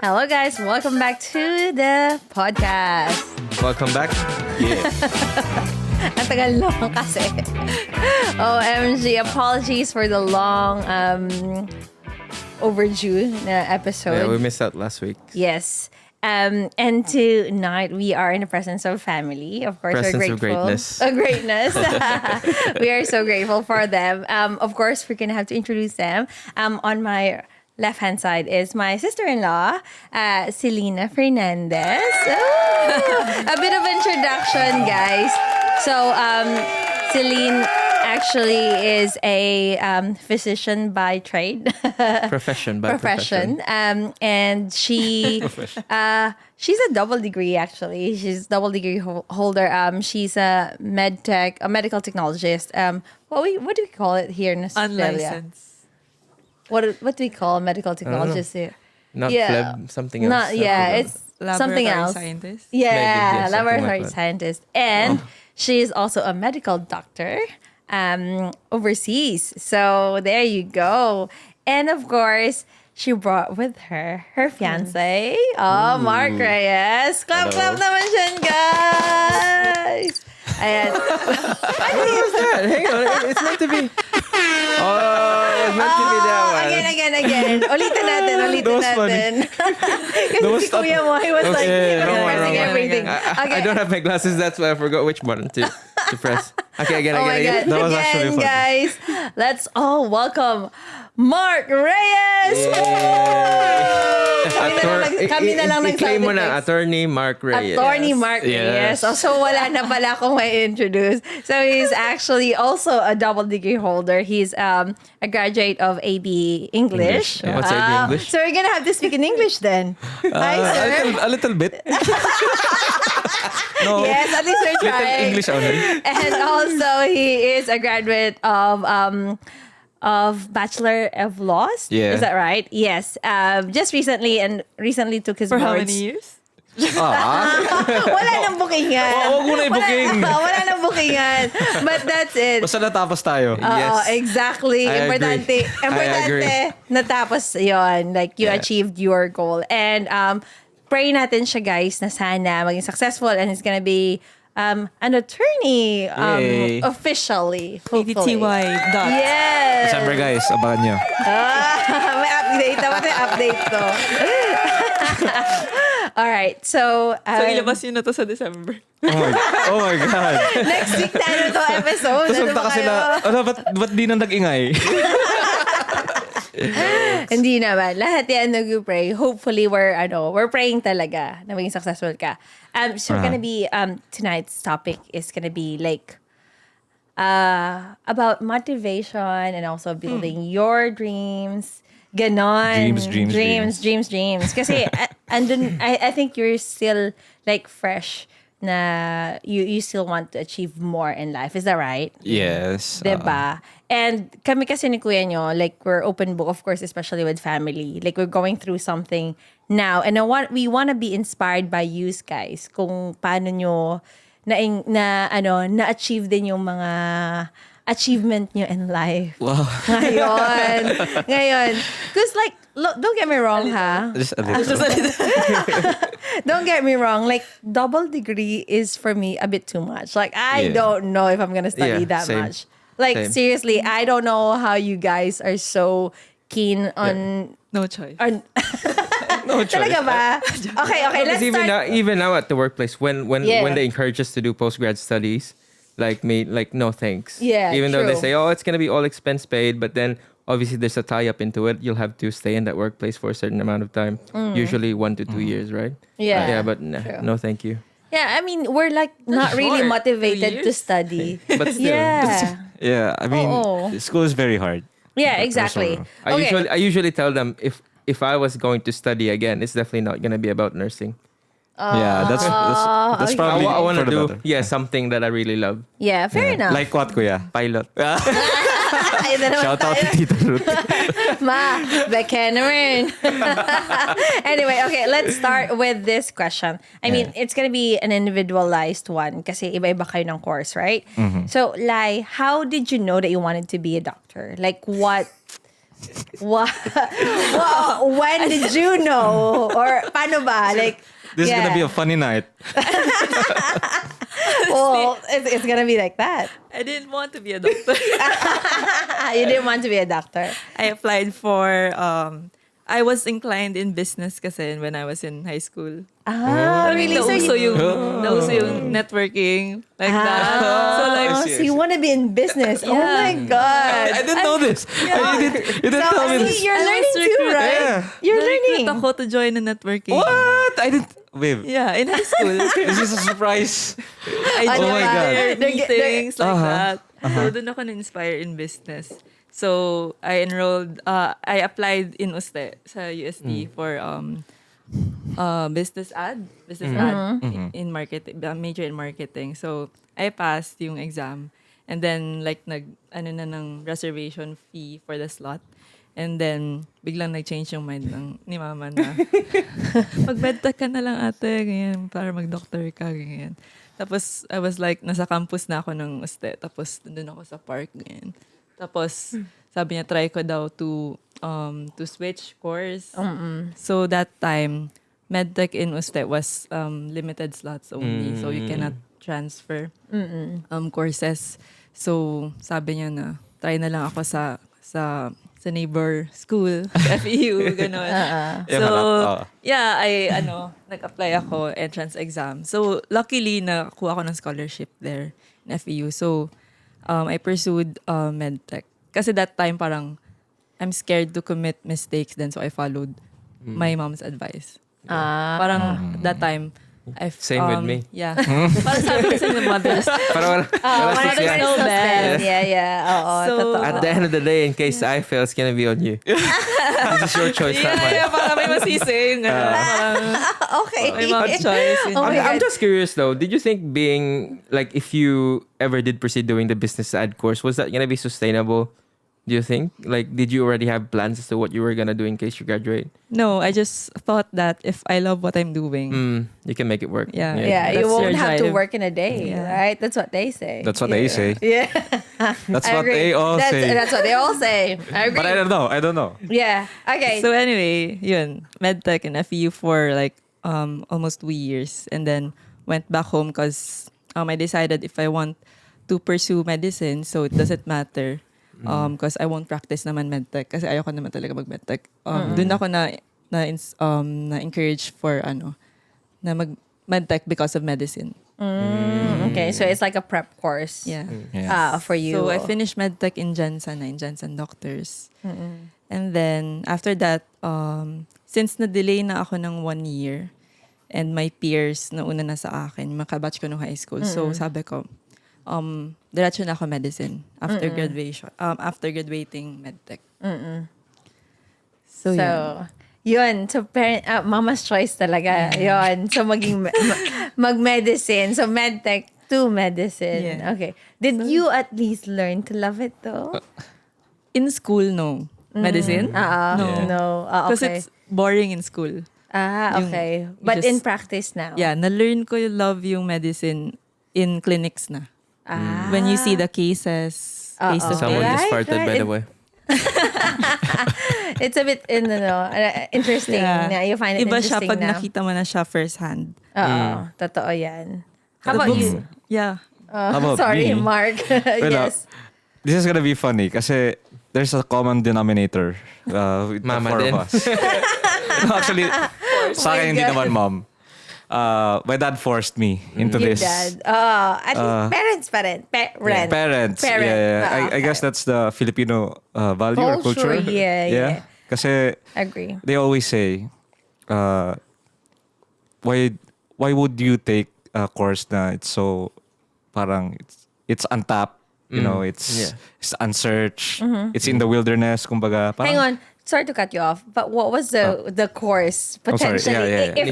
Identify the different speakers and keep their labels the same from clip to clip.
Speaker 1: Hello guys, welcome back to the podcast.
Speaker 2: Welcome back. Yeah.
Speaker 1: Ang tagal lang kasi. OMG, apologies for the long overdue na episode.
Speaker 2: Yeah, we missed out last week.
Speaker 1: Yes. And tonight we are in the presence of family. Of course,
Speaker 2: Presence
Speaker 1: we're
Speaker 2: of
Speaker 1: grateful.
Speaker 2: greatness.
Speaker 1: Greatness. We are so grateful for them. Of course, we're going to have to introduce them. On my left-hand side is my sister-in-law, Celine Fernandez. Oh, a bit of introduction, guys. So, Celine actually is a physician by trade.
Speaker 2: Profession.
Speaker 1: And she she's a double degree actually. She's a double degree holder. She's a medical technologist. What do we call it here in Australia?
Speaker 3: Unlicensed.
Speaker 1: What do we call a medical technologist here?
Speaker 2: Not
Speaker 1: Yeah.
Speaker 2: pleb, something else.
Speaker 1: Not, yeah, it's something else.
Speaker 3: Scientist.
Speaker 1: Yeah,
Speaker 2: Maybe, yeah, something
Speaker 1: laboratory
Speaker 2: like that.
Speaker 1: scientist. And she is also a medical doctor overseas. So there you go. And of course, she brought with her fiancé, Mark Reyes. Clap naman siya, guys. Ayan.
Speaker 2: Hang on, it's meant to be. Oh, it's meant to be that one.
Speaker 1: Again. Ulitin natin.
Speaker 2: That was funny.
Speaker 1: Kasi si Kuya mo, he was like, pressing everything.
Speaker 2: I don't have my glasses, that's why I forgot which button to press. Okay, again.
Speaker 1: Oh my God.
Speaker 2: That was actually
Speaker 1: Again,
Speaker 2: fun.
Speaker 1: guys, let's all welcome Mark Reyes! Kami na lang
Speaker 2: I-claim mo
Speaker 1: nag-sound
Speaker 2: na,
Speaker 1: effects.
Speaker 2: Attorney Mark Reyes.
Speaker 1: Attorney Mark Reyes.
Speaker 2: Yes.
Speaker 1: So wala na pala akong may introduce. So he's actually also a double degree holder. He's a graduate of AB English.
Speaker 2: Yeah. What's AB English?
Speaker 1: So we're gonna have to speak in English then. Hi, sir.
Speaker 2: A little bit. No.
Speaker 1: Yes, at least we're
Speaker 2: Little
Speaker 1: trying.
Speaker 2: English only.
Speaker 1: And also, he is a graduate of Bachelor of Laws.
Speaker 2: Yeah.
Speaker 1: Is that right? Yes. Just recently took his
Speaker 3: For how
Speaker 1: boards.
Speaker 3: many years?
Speaker 1: Wala nang bookingan.
Speaker 2: Huwag mo na i-booking.
Speaker 1: Wala nang bookingan. But that's it.
Speaker 4: Basta natapos tayo.
Speaker 2: Yes.
Speaker 1: Exactly.
Speaker 2: I
Speaker 1: Importante.
Speaker 2: agree.
Speaker 1: Importante. Natapos yon. Like, you achieved your goal. And pray natin siya, guys, na sana maging successful and he's gonna be an attorney
Speaker 2: Yay.
Speaker 1: officially. Hopefully.
Speaker 3: ATTY. Dot.
Speaker 1: Yes.
Speaker 4: December guys, abangan nyo.
Speaker 1: May update. Dapat may update to. Alright, so
Speaker 3: So, ilabas yun na to sa December.
Speaker 4: Oh my God.
Speaker 1: next week na to episode.
Speaker 4: Tapos
Speaker 1: Ano ba
Speaker 4: magtaka
Speaker 1: kayo?
Speaker 4: sila, ba't di nang nag-ingay?
Speaker 1: Hindi naman. Lahat yan nag-pray. Hopefully, we're praying talaga na maging successful ka. So, gonna be, tonight's topic is gonna be like, about motivation and also building your dreams. Ganon. Dreams. Kasi, I think you're still like fresh na you still want to achieve more in life. Is that right?
Speaker 4: Yes.
Speaker 1: Diba? And kami kasi ni kuya nyo, like, we're open book, of course, especially with family. Like, we're going through something now. And we want to be inspired by you guys kung paano nyo na-achieve din yung mga achievement nyo in life.
Speaker 4: Wow.
Speaker 1: Ngayon. Because, like, don't get me wrong, ha?
Speaker 4: Just a little.
Speaker 1: Don't get me wrong. Like, double degree is for me a bit too much. Like, I
Speaker 4: Yeah.
Speaker 1: don't know if I'm gonna study
Speaker 2: Yeah,
Speaker 1: that
Speaker 2: same.
Speaker 1: much. Like,
Speaker 2: Same.
Speaker 1: seriously, I don't know how you guys are so keen on...
Speaker 3: No choice.
Speaker 2: No choice.
Speaker 1: Talaga ba? Okay, let's
Speaker 2: Because
Speaker 1: start.
Speaker 2: even now at the workplace, when
Speaker 1: Yeah.
Speaker 2: they encourage us to do postgrad studies, like no thanks.
Speaker 1: Yeah,
Speaker 2: Even though they
Speaker 1: true.
Speaker 2: say, it's gonna be all expense paid, but then obviously there's a tie up into it. You'll have to stay in that workplace for a certain amount of time, usually 1 to 2 years, right?
Speaker 1: Yeah.
Speaker 2: Yeah, but
Speaker 1: True.
Speaker 2: no, thank you.
Speaker 1: Yeah, I mean, we're like not really
Speaker 3: short.
Speaker 1: motivated
Speaker 3: 2
Speaker 1: to
Speaker 3: years?
Speaker 1: study.
Speaker 2: But still,
Speaker 1: Yeah.
Speaker 4: Yeah, I mean,
Speaker 1: Oo.
Speaker 4: school is very hard.
Speaker 1: Yeah, exactly. Okay.
Speaker 2: I usually tell them if I was going to study again, it's definitely not gonna be about nursing.
Speaker 4: Yeah, that's
Speaker 1: okay.
Speaker 4: probably
Speaker 2: I want
Speaker 4: for
Speaker 2: to
Speaker 4: the
Speaker 2: do
Speaker 4: better.
Speaker 2: something that I really love.
Speaker 1: Yeah, fair enough.
Speaker 4: Like what, kuya?
Speaker 2: Pilot.
Speaker 1: Ayun na naman
Speaker 4: Shout out
Speaker 1: tayo.
Speaker 4: to Tita Ruth.
Speaker 1: Ma, back can naman. Anyway, okay, let's start with this question. I mean, it's gonna be an individualized one kasi iba-iba kayo ng course, right? So, Lai, how did you know that you wanted to be a doctor? Like, what Wow. When did you know? Or paano ba? Like,
Speaker 4: This is gonna be a funny night.
Speaker 1: well, it's gonna be like that.
Speaker 3: I didn't want to be a doctor.
Speaker 1: You didn't want to be a doctor.
Speaker 3: I applied for, I was inclined in business kasi when I was in high school.
Speaker 1: Really?
Speaker 3: Nauso yung networking, like that. So like,
Speaker 1: So you want to be in business? Oh my god!
Speaker 4: I didn't know this. You didn't tell me this.
Speaker 1: You're
Speaker 3: I was
Speaker 1: learning too,
Speaker 3: recruited.
Speaker 1: right?
Speaker 4: Yeah.
Speaker 1: You're
Speaker 3: na-recruit
Speaker 1: learning.
Speaker 3: ako to join the networking.
Speaker 4: What? I didn't. Babe,
Speaker 3: Yeah, in high school.
Speaker 4: this is a surprise.
Speaker 3: I
Speaker 1: Oh
Speaker 3: joined
Speaker 1: my God.
Speaker 3: their meetings like
Speaker 4: Uh-huh.
Speaker 3: that. So doon ako na-inspire in business. So I enrolled, I applied in UST sa UST for business ad in marketing, major in marketing. So I passed yung exam and then like ng reservation fee for the slot. And then, biglang nag-change yung mind ni mama na, mag-medtech ka na lang ate, ganyan, para mag-doctor ka, ganyan. Tapos, I was like, nasa campus na ako ng UST. Tapos, nandun ako sa park, ganyan. Tapos, sabi niya, try ko daw to switch course. So, that time, medtech in UST was limited slots only. So, you cannot transfer courses. So, sabi niya na, try na lang ako sa neighbor school, FEU, gano'n. So, yeah, nag-apply ako, entrance exam. So, luckily, nakuha ako ng scholarship there in FEU. So, I pursued medtech. Kasi that time, parang, I'm scared to commit mistakes then, so I followed my mom's advice. Parang, that time,
Speaker 2: Same with me.
Speaker 3: Yeah. Parang sabi kasi ng mothers,
Speaker 2: Pero wala
Speaker 1: Mothers
Speaker 2: siya.
Speaker 1: know best. Yeah. Oo,
Speaker 3: So,
Speaker 1: totoo.
Speaker 2: At the end of the day, in case I fail, it's gonna be on you. This is your choice, not mine.
Speaker 3: yeah, parang may masisi. Parang
Speaker 1: Okay.
Speaker 3: may mom's choice.
Speaker 1: Oh my
Speaker 2: I'm
Speaker 1: God.
Speaker 2: just curious though. Did you think being like if you ever did proceed doing the business ad course, was that gonna be sustainable? Do you think? Like, did you already have plans as to what you were gonna do in case you graduate?
Speaker 3: No, I just thought that if I love what I'm doing,
Speaker 2: You can make it work.
Speaker 3: Yeah.
Speaker 1: Yeah,
Speaker 3: That's
Speaker 1: you won't
Speaker 3: your
Speaker 1: have to
Speaker 3: drive.
Speaker 1: work in a day,
Speaker 3: Yeah.
Speaker 1: right? That's what they say.
Speaker 4: That's what they say.
Speaker 1: Yeah.
Speaker 4: That's
Speaker 1: I
Speaker 4: what
Speaker 1: agree.
Speaker 4: they all say.
Speaker 1: That's what they all say. I agree.
Speaker 4: But I don't know.
Speaker 1: Yeah. Okay.
Speaker 3: so anyway, yun, medtech and FEU for like almost 2 years, and then went back home because I decided if I want to pursue medicine, so it doesn't matter because I won't practice naman medtech kasi ayoko naman talaga mag-medtech. Doon ako na encourage for na mag medtech because of medicine.
Speaker 1: Okay, so it's like a prep course.
Speaker 3: Yeah.
Speaker 1: For you.
Speaker 3: So I finished medtech in Janssen Doctors. And then after that, since na-delay na ako ng 1 year and my peers na una na sa akin, mga kabatch ko nung high school. So sabi ko, diretso na ako medicine after graduation, after graduating medtech. So,
Speaker 1: yun. So, mama's choice talaga. Yun. So, mag-medicine. So, medtech to medicine.
Speaker 3: Yeah.
Speaker 1: Okay. Did you at least learn to love it though?
Speaker 3: in school, no. Medicine?
Speaker 1: No.
Speaker 3: Because
Speaker 1: Okay.
Speaker 3: it's boring in school.
Speaker 1: Okay. But in practice now.
Speaker 3: Yeah, na-learn ko yung love yung medicine in clinics na. When you see the cases, face to
Speaker 2: Someone
Speaker 3: face.
Speaker 2: just farted, by the way.
Speaker 1: It's a bit interesting na you find it
Speaker 3: Iba siya
Speaker 1: interesting
Speaker 3: pag
Speaker 1: now.
Speaker 3: nakita mo na siya first hand.
Speaker 1: Oo. Totoo yan. How
Speaker 3: The
Speaker 1: about
Speaker 3: books-
Speaker 1: you?
Speaker 3: Yeah.
Speaker 4: How about
Speaker 1: Sorry,
Speaker 4: me?
Speaker 1: Mark. Yes.
Speaker 4: This is gonna be funny kasi there's a common denominator with the
Speaker 2: Mama
Speaker 4: four
Speaker 2: din.
Speaker 4: of us. No, actually, sa akin hindi
Speaker 1: God.
Speaker 4: naman mom. My dad forced me into
Speaker 1: Your
Speaker 4: this.
Speaker 1: dad. At least parents pa rin.
Speaker 4: Parents.
Speaker 1: Parent.
Speaker 4: Yeah. I
Speaker 1: Okay.
Speaker 4: guess that's the Filipino value or
Speaker 1: Culture,
Speaker 4: culture.
Speaker 1: yeah.
Speaker 4: Kasi
Speaker 1: Agree.
Speaker 4: they always say, why would you take a course na it's so parang it's untapped, you know, it's unsearched, it's in the wilderness, kumbaga. Parang,
Speaker 1: Hang on. Sorry to cut you off, but what was the course
Speaker 4: Oh, sorry.
Speaker 1: potentially?
Speaker 4: Yeah.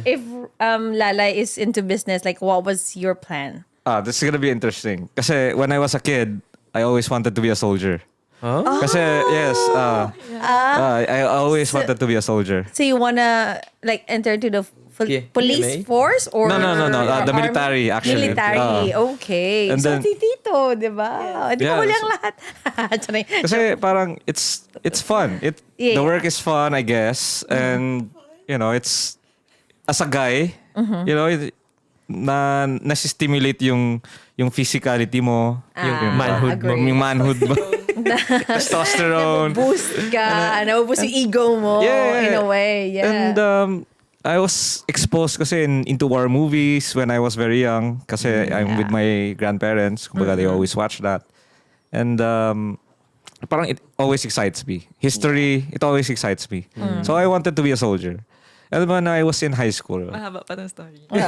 Speaker 1: If Lalay is into business, like what was your plan?
Speaker 4: this is gonna be interesting. Kasi when I was a kid, I always wanted to be a soldier. Kasi, yes, I always wanted to be a soldier.
Speaker 1: So you wanna like enter to the Police
Speaker 2: PMA?
Speaker 1: force or
Speaker 4: No. The
Speaker 1: army?
Speaker 4: military, actually.
Speaker 1: Military, okay.
Speaker 4: And
Speaker 1: So,
Speaker 4: then-
Speaker 1: tito, di ba? Di ba
Speaker 4: Yeah,
Speaker 1: huli ang lahat? Charing.
Speaker 4: Kasi parang it's fun.
Speaker 1: Yeah.
Speaker 4: The work is fun, I guess. And, it's, as a guy, nasi-stimulate yung physicality mo, yung
Speaker 2: manhood mo.
Speaker 1: agree.
Speaker 4: yung manhood mo. Testosterone.
Speaker 1: Boost ka, nabuboost yung ego mo
Speaker 4: Yeah.
Speaker 1: in a way. Yeah.
Speaker 4: And I was exposed kasi into war movies when I was very young kasi I'm with my grandparents. Kumbaga, they always watch that. And parang it always excites me. History, it always excites me. So I wanted to be a soldier. And when I was in high school,
Speaker 3: Mahaba pa ng story.
Speaker 2: we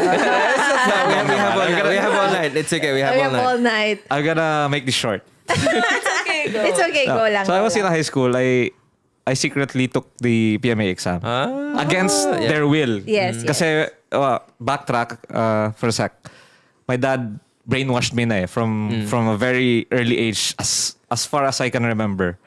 Speaker 2: have all night. It's okay. We have
Speaker 1: We
Speaker 2: all
Speaker 1: have
Speaker 2: night.
Speaker 1: all night.
Speaker 4: I'm gonna make this short.
Speaker 3: Okay, go.
Speaker 1: It's okay, go lang.
Speaker 4: So I
Speaker 1: go
Speaker 4: was in
Speaker 1: lang.
Speaker 4: high school. I secretly took the PMA exam against their will.
Speaker 1: Yes,
Speaker 4: Kasi backtrack for a sec. My dad brainwashed me na from a very early age, as far as I can remember.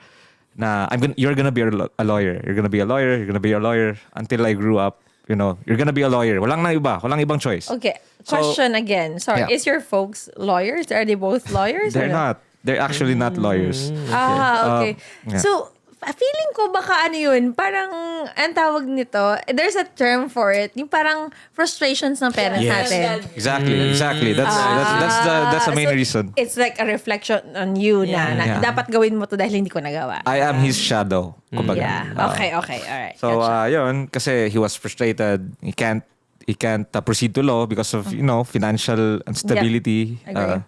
Speaker 4: Na you're gonna be a lawyer. You're gonna be a lawyer. You're gonna be a lawyer. Until I grew up, you're gonna be a lawyer. Walang ibang choice.
Speaker 1: Okay,
Speaker 4: So-
Speaker 1: question again. Sorry,
Speaker 4: Yeah.
Speaker 1: is your folks lawyers? Are they both lawyers?
Speaker 4: They're
Speaker 1: or no?
Speaker 4: not. They're actually not lawyers.
Speaker 1: Okay.
Speaker 4: Yeah.
Speaker 1: So, feeling ko baka yun, parang, ang tawag nito, there's a term for it, yung parang frustrations ng parents
Speaker 4: Yes.
Speaker 1: natin.
Speaker 4: Exactly. That's the main
Speaker 1: So,
Speaker 4: reason.
Speaker 1: It's like a reflection on you na
Speaker 4: Yeah.
Speaker 1: dapat gawin mo to dahil hindi ko nagawa.
Speaker 4: I am his shadow. Kumbaga.
Speaker 1: Yeah. Okay. Alright.
Speaker 4: So
Speaker 1: Gotcha.
Speaker 4: yun, kasi he was frustrated. He can't proceed to law because of financial instability.
Speaker 1: Agree.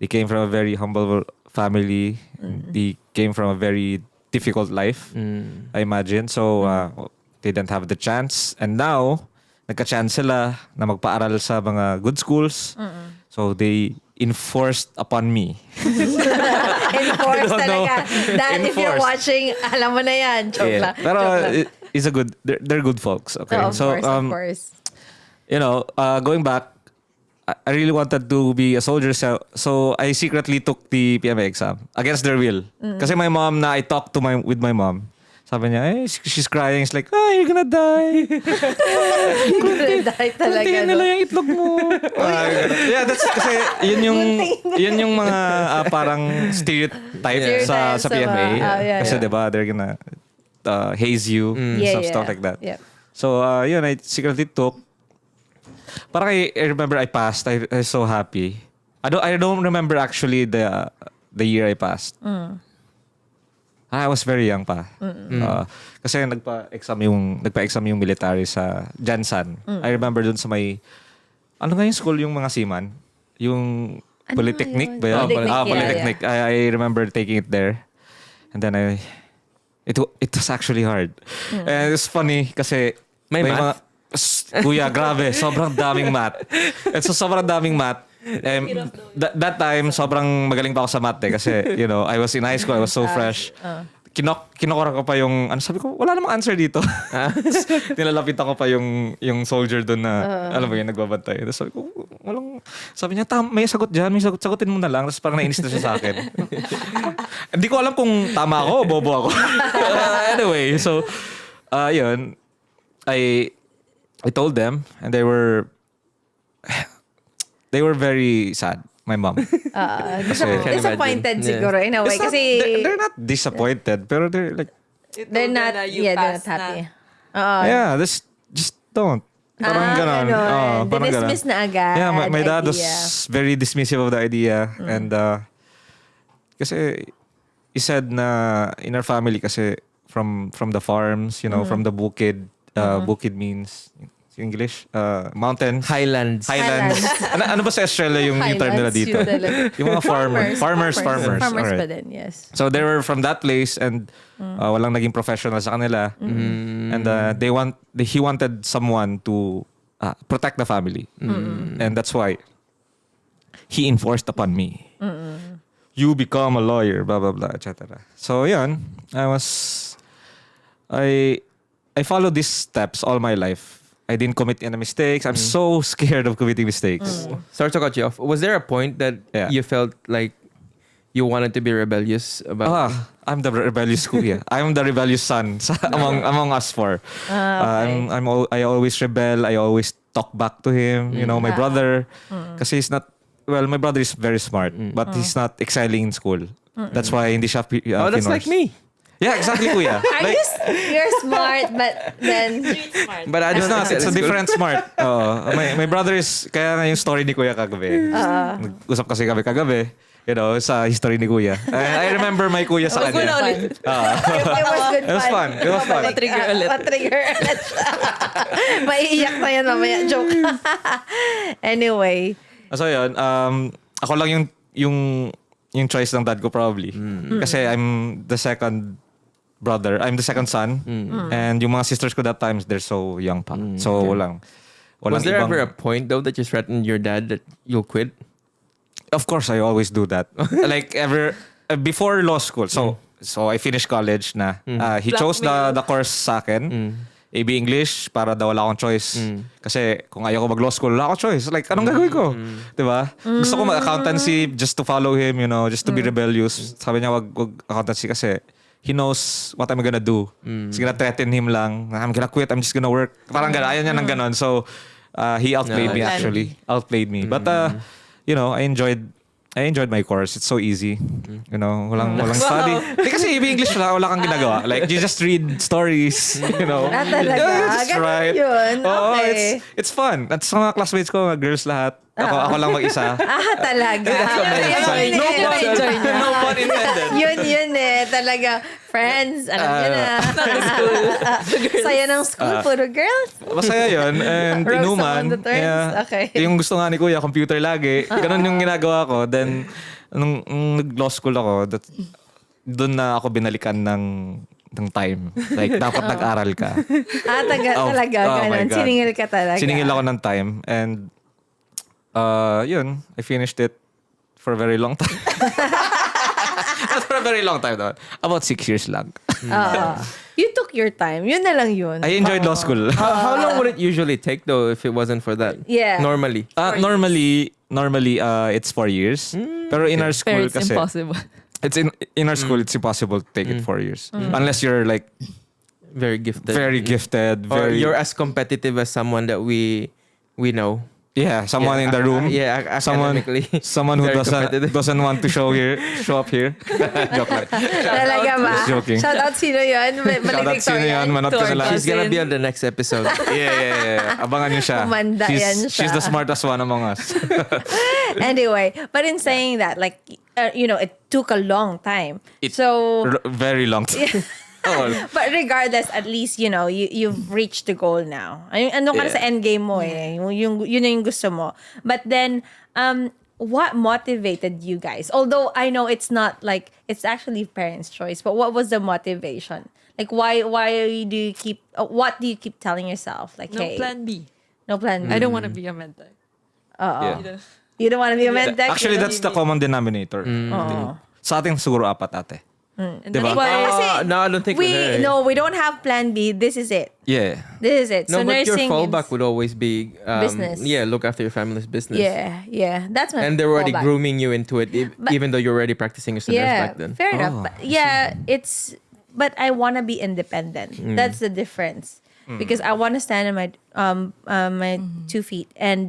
Speaker 4: He came from a very humble family. He came from a very difficult life, I imagine. So they didn't have the chance. And now, nagka-chance sila na magpaaral sa mga good schools. So they enforced upon me.
Speaker 1: Enforced
Speaker 4: I don't know.
Speaker 1: talaga. Dad, if you're
Speaker 4: Enforced.
Speaker 1: watching, alam mo na yan. Joke lang.
Speaker 4: Pero
Speaker 1: Joke lang.
Speaker 4: it's a good. They're good folks. Okay.
Speaker 1: Oh, of
Speaker 4: So
Speaker 1: course, of course.
Speaker 4: going back, I really wanted to be a soldier, so I secretly took the PMA exam against their will. Kasi my mom I talked with my mom. Sabi niya, she's crying. It's like, you're gonna die.
Speaker 1: Dahil talaga.
Speaker 4: Kuntiin nila yung itlog mo. Yeah, that's kasi yun yung mga parang stereotype sa
Speaker 1: Stereotypes
Speaker 4: PMA.
Speaker 1: yeah,
Speaker 4: Kasi
Speaker 1: yeah.
Speaker 4: diba, they're gonna haze you, stuff like that.
Speaker 1: Yeah.
Speaker 4: So, yun, I secretly took. Parang I remember I passed. I was so happy. I don't remember actually the year I passed. I was very young pa. Kasi nagpa-exam yung military sa Jansan. I remember dun sa may ano nga yung school yung mga seaman? Yung
Speaker 1: Ano
Speaker 4: Polytechnic
Speaker 1: nga yun?
Speaker 4: ba yun?
Speaker 1: Polytechnic, yeah,
Speaker 4: Polytechnic. I remember taking it there. And then it was actually hard. And it's funny kasi
Speaker 2: May math?
Speaker 4: Kuya, grabe. Sobrang daming math. And so, sobrang daming math. That time, sobrang magaling pa ako sa math kasi, I was in high school, I was so fresh. Kinokora ko pa yung, sabi ko, wala namang answer dito. Nilalapitan ko pa yung soldier doon na, alam mo yun, nagbabantay. Tapos sabi ko, sabi niya, may sagot dyan, sagutin mo na lang. Tapos parang nainis na siya sa akin. Hindi ko alam kung tama ako o bobo ako. Anyway, so, yun, I told them, and they were very sad. My mom.
Speaker 1: Disappointed
Speaker 2: imagine.
Speaker 1: siguro in a way. Kasi
Speaker 4: They're not disappointed, pero they're like,
Speaker 1: they're not, not happy.
Speaker 4: yeah, just don't. Parang ganon. Parang ganon.
Speaker 1: Dismiss na agad.
Speaker 4: Yeah, my dad
Speaker 1: idea.
Speaker 4: was very dismissive of the idea. And kasi he said na in our family kasi from the farms, from the bukid. Bukid means English, mountains.
Speaker 2: Highlands.
Speaker 4: Ano ba sa Australia yung term nila dito? Yung mga farmers. Farmers.
Speaker 1: Farmers
Speaker 4: Alright.
Speaker 1: pa din, yes.
Speaker 4: So they were from that place and walang naging professional sa kanila. And he wanted someone to protect the family. And that's why he enforced upon me. You become a lawyer, blah, blah, blah, etc. So yun, I followed these steps all my life. I didn't commit any mistakes. I'm so scared of committing mistakes.
Speaker 2: Sorry to cut you off. Was there a point that
Speaker 4: Yeah.
Speaker 2: you felt like you wanted to be rebellious about?
Speaker 4: I'm the rebellious kuya. I'm the rebellious son among us four.
Speaker 1: Okay.
Speaker 4: I always rebel. I always talk back to him. You know, my brother, kasi he's not. Well, my brother is very smart, but he's not excelling in school. That's why hindi siya
Speaker 2: Oh, that's like me.
Speaker 4: Yeah, exactly, kuya. Like,
Speaker 1: You're smart, but then
Speaker 3: Smart.
Speaker 2: But I
Speaker 4: it's
Speaker 2: don't
Speaker 4: not.
Speaker 2: excel
Speaker 4: It's a
Speaker 2: in school.
Speaker 4: different smart. My brother is, kaya nga yung story ni kuya kagabi. Nag-usap kasi kami kagabi. You know, sa history ni kuya. And I remember my kuya sa
Speaker 3: Wag mo na
Speaker 4: kanya.
Speaker 3: ulit.
Speaker 1: it was good
Speaker 4: It was fun. It was fun.
Speaker 3: Matrigger ulit.
Speaker 1: Matrigger ulit siya. Maiiyak na yan mamaya. Joke. Anyway.
Speaker 4: So yun, ako lang yung choice ng dad ko probably. Kasi I'm the second brother. I'm the second son. And yung mga sisters ko that times, they're so young pa. So walang
Speaker 2: Was there
Speaker 4: ibang-
Speaker 2: ever a point though that you threatened your dad that you'll quit?
Speaker 4: Of course, I always do that. Like before law school. So I finished college na. He chose the course sa akin. AB English para daw wala akong choice. Kasi kung ayaw ko mag-law school, wala akong choice. Like, anong gagawin ko? Diba? Gusto ko mag-accountancy just to follow him, you know, just to be rebellious. Sabi niya, wag accountancy kasi he knows what I'm gonna do. He's gonna threaten him lang. I'm gonna quit, I'm just gonna work. Parang gano'n. Ayaw niya ng gano'n. So, he outplayed me actually. Outplayed me. But, you know, I enjoyed my course. It's so easy. You know, walang study. Di kasi EB English wala kang ginagawa. Like, you just read stories, you know.
Speaker 1: Talaga.
Speaker 4: That's
Speaker 1: Ganun
Speaker 4: right.
Speaker 1: yun.
Speaker 4: Oo,
Speaker 1: Okay.
Speaker 4: it's fun. At sa mga classmates ko, mga girls lahat. Ako lang mag-isa.
Speaker 1: Talaga.
Speaker 2: No
Speaker 1: Yun,
Speaker 2: No pun intended.
Speaker 1: yun eh. Talaga. Friends, alam nyo na. Saya ng school, puro girls.
Speaker 4: Masaya yun. And
Speaker 1: Roast
Speaker 4: inuman.
Speaker 1: on the terms.
Speaker 4: Yeah.
Speaker 1: Okay.
Speaker 4: Yung gusto nga ni Kuya, computer lagi. Ganun yung ginagawa ko. Then, nung nag-law school ako, doon na ako binalikan ng time. Like, dapat nag-aral ka.
Speaker 1: Talaga.
Speaker 4: Oh my
Speaker 1: Ganun.
Speaker 4: God.
Speaker 1: Siningil ka talaga.
Speaker 4: Siningil ako ng time. And, yun, I finished it for a very long time. Not for a very long time, though. About 6 years lang.
Speaker 1: You took your time. Yun na lang yun.
Speaker 4: I enjoyed law school.
Speaker 2: How long would it usually take though if it wasn't for that?
Speaker 1: Yeah.
Speaker 2: Normally.
Speaker 4: Normally, it's 4 years. Pero in our school,
Speaker 3: Pero it's
Speaker 4: kasi
Speaker 3: impossible.
Speaker 4: it's in our school, it's impossible to take it 4 years unless you're like
Speaker 2: Very gifted.
Speaker 4: very gifted,
Speaker 2: Or
Speaker 4: very
Speaker 2: you're as competitive as someone that we know.
Speaker 4: yeah, someone in the room. Someone
Speaker 2: academically.
Speaker 4: who
Speaker 2: very competitive.
Speaker 4: doesn't want to show up here. Joke lang.
Speaker 1: Talaga ba?
Speaker 4: Just joking.
Speaker 1: Shout out sino yun?
Speaker 4: Shoutout sino yan, manood ka sa lahat.
Speaker 2: She's gonna be on the next episode.
Speaker 4: Yeah. Abangan niyo siya.
Speaker 1: Kumanda yan siya.
Speaker 4: She's the smartest one among us.
Speaker 1: Anyway, but in saying that, like, it took a long time.
Speaker 4: Very long time.
Speaker 1: But regardless, at least, you've reached the goal now. Ano ka na sa end game mo eh. Yun na yung gusto mo. But then, what motivated you guys? Although I know it's not like, it's actually parents' choice, but what was the motivation? Like, why do you keep, what do you keep telling yourself? Like,
Speaker 3: No
Speaker 1: hey.
Speaker 3: plan B.
Speaker 1: No plan B.
Speaker 3: I don't want to be a medtech.
Speaker 4: Yeah.
Speaker 1: You don't want to be a medtech?
Speaker 4: Actually, that's the common denominator. Sa ating siguro apat ate.
Speaker 3: And
Speaker 4: Diba?
Speaker 3: that's why
Speaker 1: Kasi
Speaker 2: No, I don't think with her.
Speaker 1: we don't have plan B. This is it.
Speaker 4: Yeah.
Speaker 1: This is it.
Speaker 2: No,
Speaker 1: So
Speaker 2: but your
Speaker 1: nursing
Speaker 2: fallback would always be
Speaker 1: Business.
Speaker 2: Yeah, look after your family's business.
Speaker 1: Yeah. That's my
Speaker 2: And they're already
Speaker 1: fallback.
Speaker 2: grooming you into it, even though you're already practicing as a nurse back then.
Speaker 1: Fair enough. But but I want to be independent. That's the difference. Because I want to stand on my 2 feet. And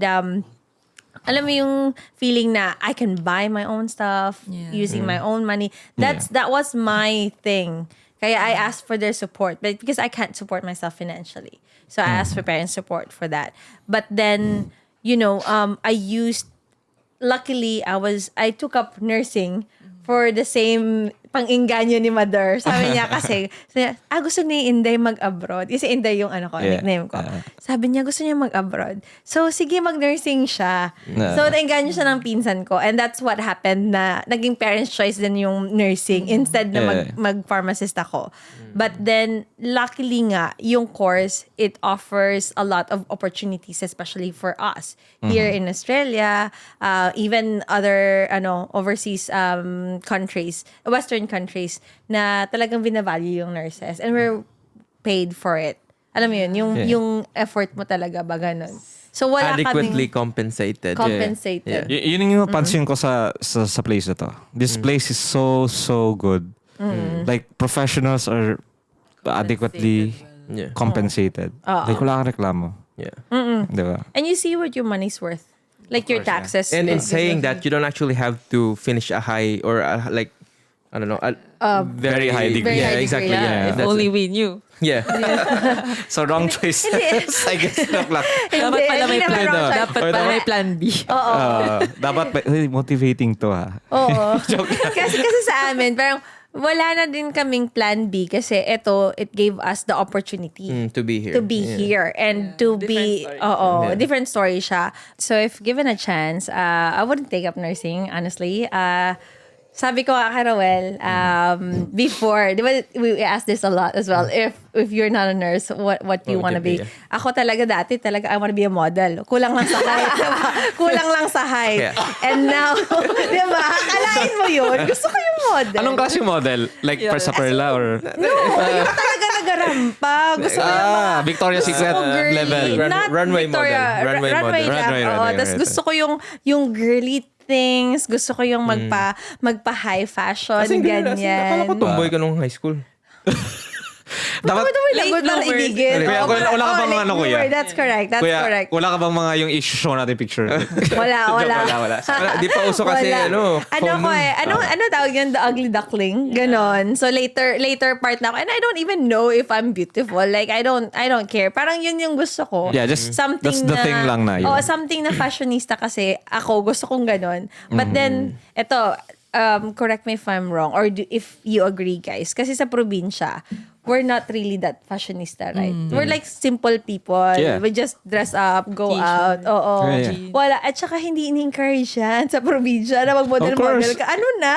Speaker 1: alam mo yung feeling na I can buy my own stuff using my own money. That was my thing. Kaya I asked for their support, but because I can't support myself financially. So I asked for parents' support for that. But then, luckily I took up nursing for the same pang-inganyo ni Mother. Sabi niya kasi, gusto ni Inday mag-abroad. Kasi Inday yung nickname ko. Sabi niya, gusto niya mag-abroad. So, sige, mag-nursing siya. So, nainganyo siya ng pinsan ko. And that's what happened na naging parents' choice din yung nursing instead na mag-pharmacist ako. But then, luckily nga, yung course, it offers a lot of opportunities, especially for us. Here in Australia, even other overseas countries, Western countries, na talagang binavalue yung nurses. And we're paid for it Alam mo yun, yung effort mo talaga ba ganun. So wala
Speaker 2: Adequately
Speaker 1: kaming
Speaker 2: compensated.
Speaker 1: compensated.
Speaker 2: Yeah.
Speaker 4: Yun yung pansin ko sa place na to. This place is so good. Like, professionals are adequately
Speaker 2: Yeah.
Speaker 4: compensated. Like, wala kang reklamo.
Speaker 2: Yeah.
Speaker 4: Di ba?
Speaker 1: And you see what your money's worth. Like your taxes.
Speaker 2: And in saying that, you don't actually have to finish a high or like, I don't know, a
Speaker 4: Very high degree.
Speaker 1: Very
Speaker 2: Yeah,
Speaker 1: high degree,
Speaker 2: exactly.
Speaker 1: yeah.
Speaker 2: Yeah,
Speaker 3: If
Speaker 2: that's
Speaker 3: only
Speaker 2: it.
Speaker 3: we knew.
Speaker 2: Yeah.
Speaker 4: So, wrong choice. I guess. Joke lang.
Speaker 3: Dapat pala may
Speaker 1: hindi naman
Speaker 3: plan.
Speaker 1: wrong choice.
Speaker 3: Dapat pala may plan B.
Speaker 4: Dapat, motivating to
Speaker 1: Oo. kasi sa amin, parang wala na din kaming plan B kasi it gave us the opportunity
Speaker 2: To be here.
Speaker 1: to be here and to be different story siya. So if given a chance, I wouldn't take up nursing, honestly. Sabi ko kay Roel, before, di ba, we asked this a lot as well. If you're not a nurse, what do you want to be?
Speaker 2: Yeah.
Speaker 1: Ako talaga dati, I want to be a model. Kulang lang sa height. Diba? Kulang lang sa height.
Speaker 2: Yeah.
Speaker 1: And now, di ba? Akalain mo yun. Gusto ko yung model.
Speaker 4: Anong klaseng model? Like, sa Perla or...
Speaker 1: No, yung talaga nagarampa. Gusto ko yung mga...
Speaker 4: Victoria's Secret
Speaker 1: gusto ko girly,
Speaker 4: level.
Speaker 1: not
Speaker 2: Runway
Speaker 1: Victoria,
Speaker 2: model. Runway model.
Speaker 1: lang.
Speaker 4: Runway,
Speaker 1: Oo,
Speaker 4: runway,
Speaker 1: tas
Speaker 4: right.
Speaker 1: gusto ko yung girly things. Gusto ko yung magpa high fashion, ganyan.
Speaker 2: Akala ko tomboy ka nung high school.
Speaker 4: Dapat,
Speaker 1: Lagot lang ibigin.
Speaker 4: Kuya, wala ka bang ano, kuya?
Speaker 1: That's correct. That's
Speaker 4: Kuya,
Speaker 1: correct.
Speaker 4: wala ka bang mga yung issue natin picture?
Speaker 1: Wala.
Speaker 2: Wala. Di pa uso kasi
Speaker 1: Wala.
Speaker 2: phone
Speaker 1: Ko eh. Ano tawag yun? The ugly duckling. Ganon. So later part na ako. And I don't even know if I'm beautiful. Like, I don't care. Parang yun yung gusto ko.
Speaker 4: Yeah, just that's the thing lang na yun.
Speaker 1: Oh, something na fashionista kasi ako gusto kong ganon. But then, eto, correct me if I'm wrong or if you agree, guys. Kasi sa probinsya, we're not really that fashionista, right? We're like simple people.
Speaker 4: Yeah.
Speaker 1: We just dress up, go
Speaker 3: T-shirt.
Speaker 1: out. Oo.
Speaker 4: Yeah.
Speaker 1: Wala. At saka hindi in-encourage yan sa probinsya na mag-model-model ka. Ano na?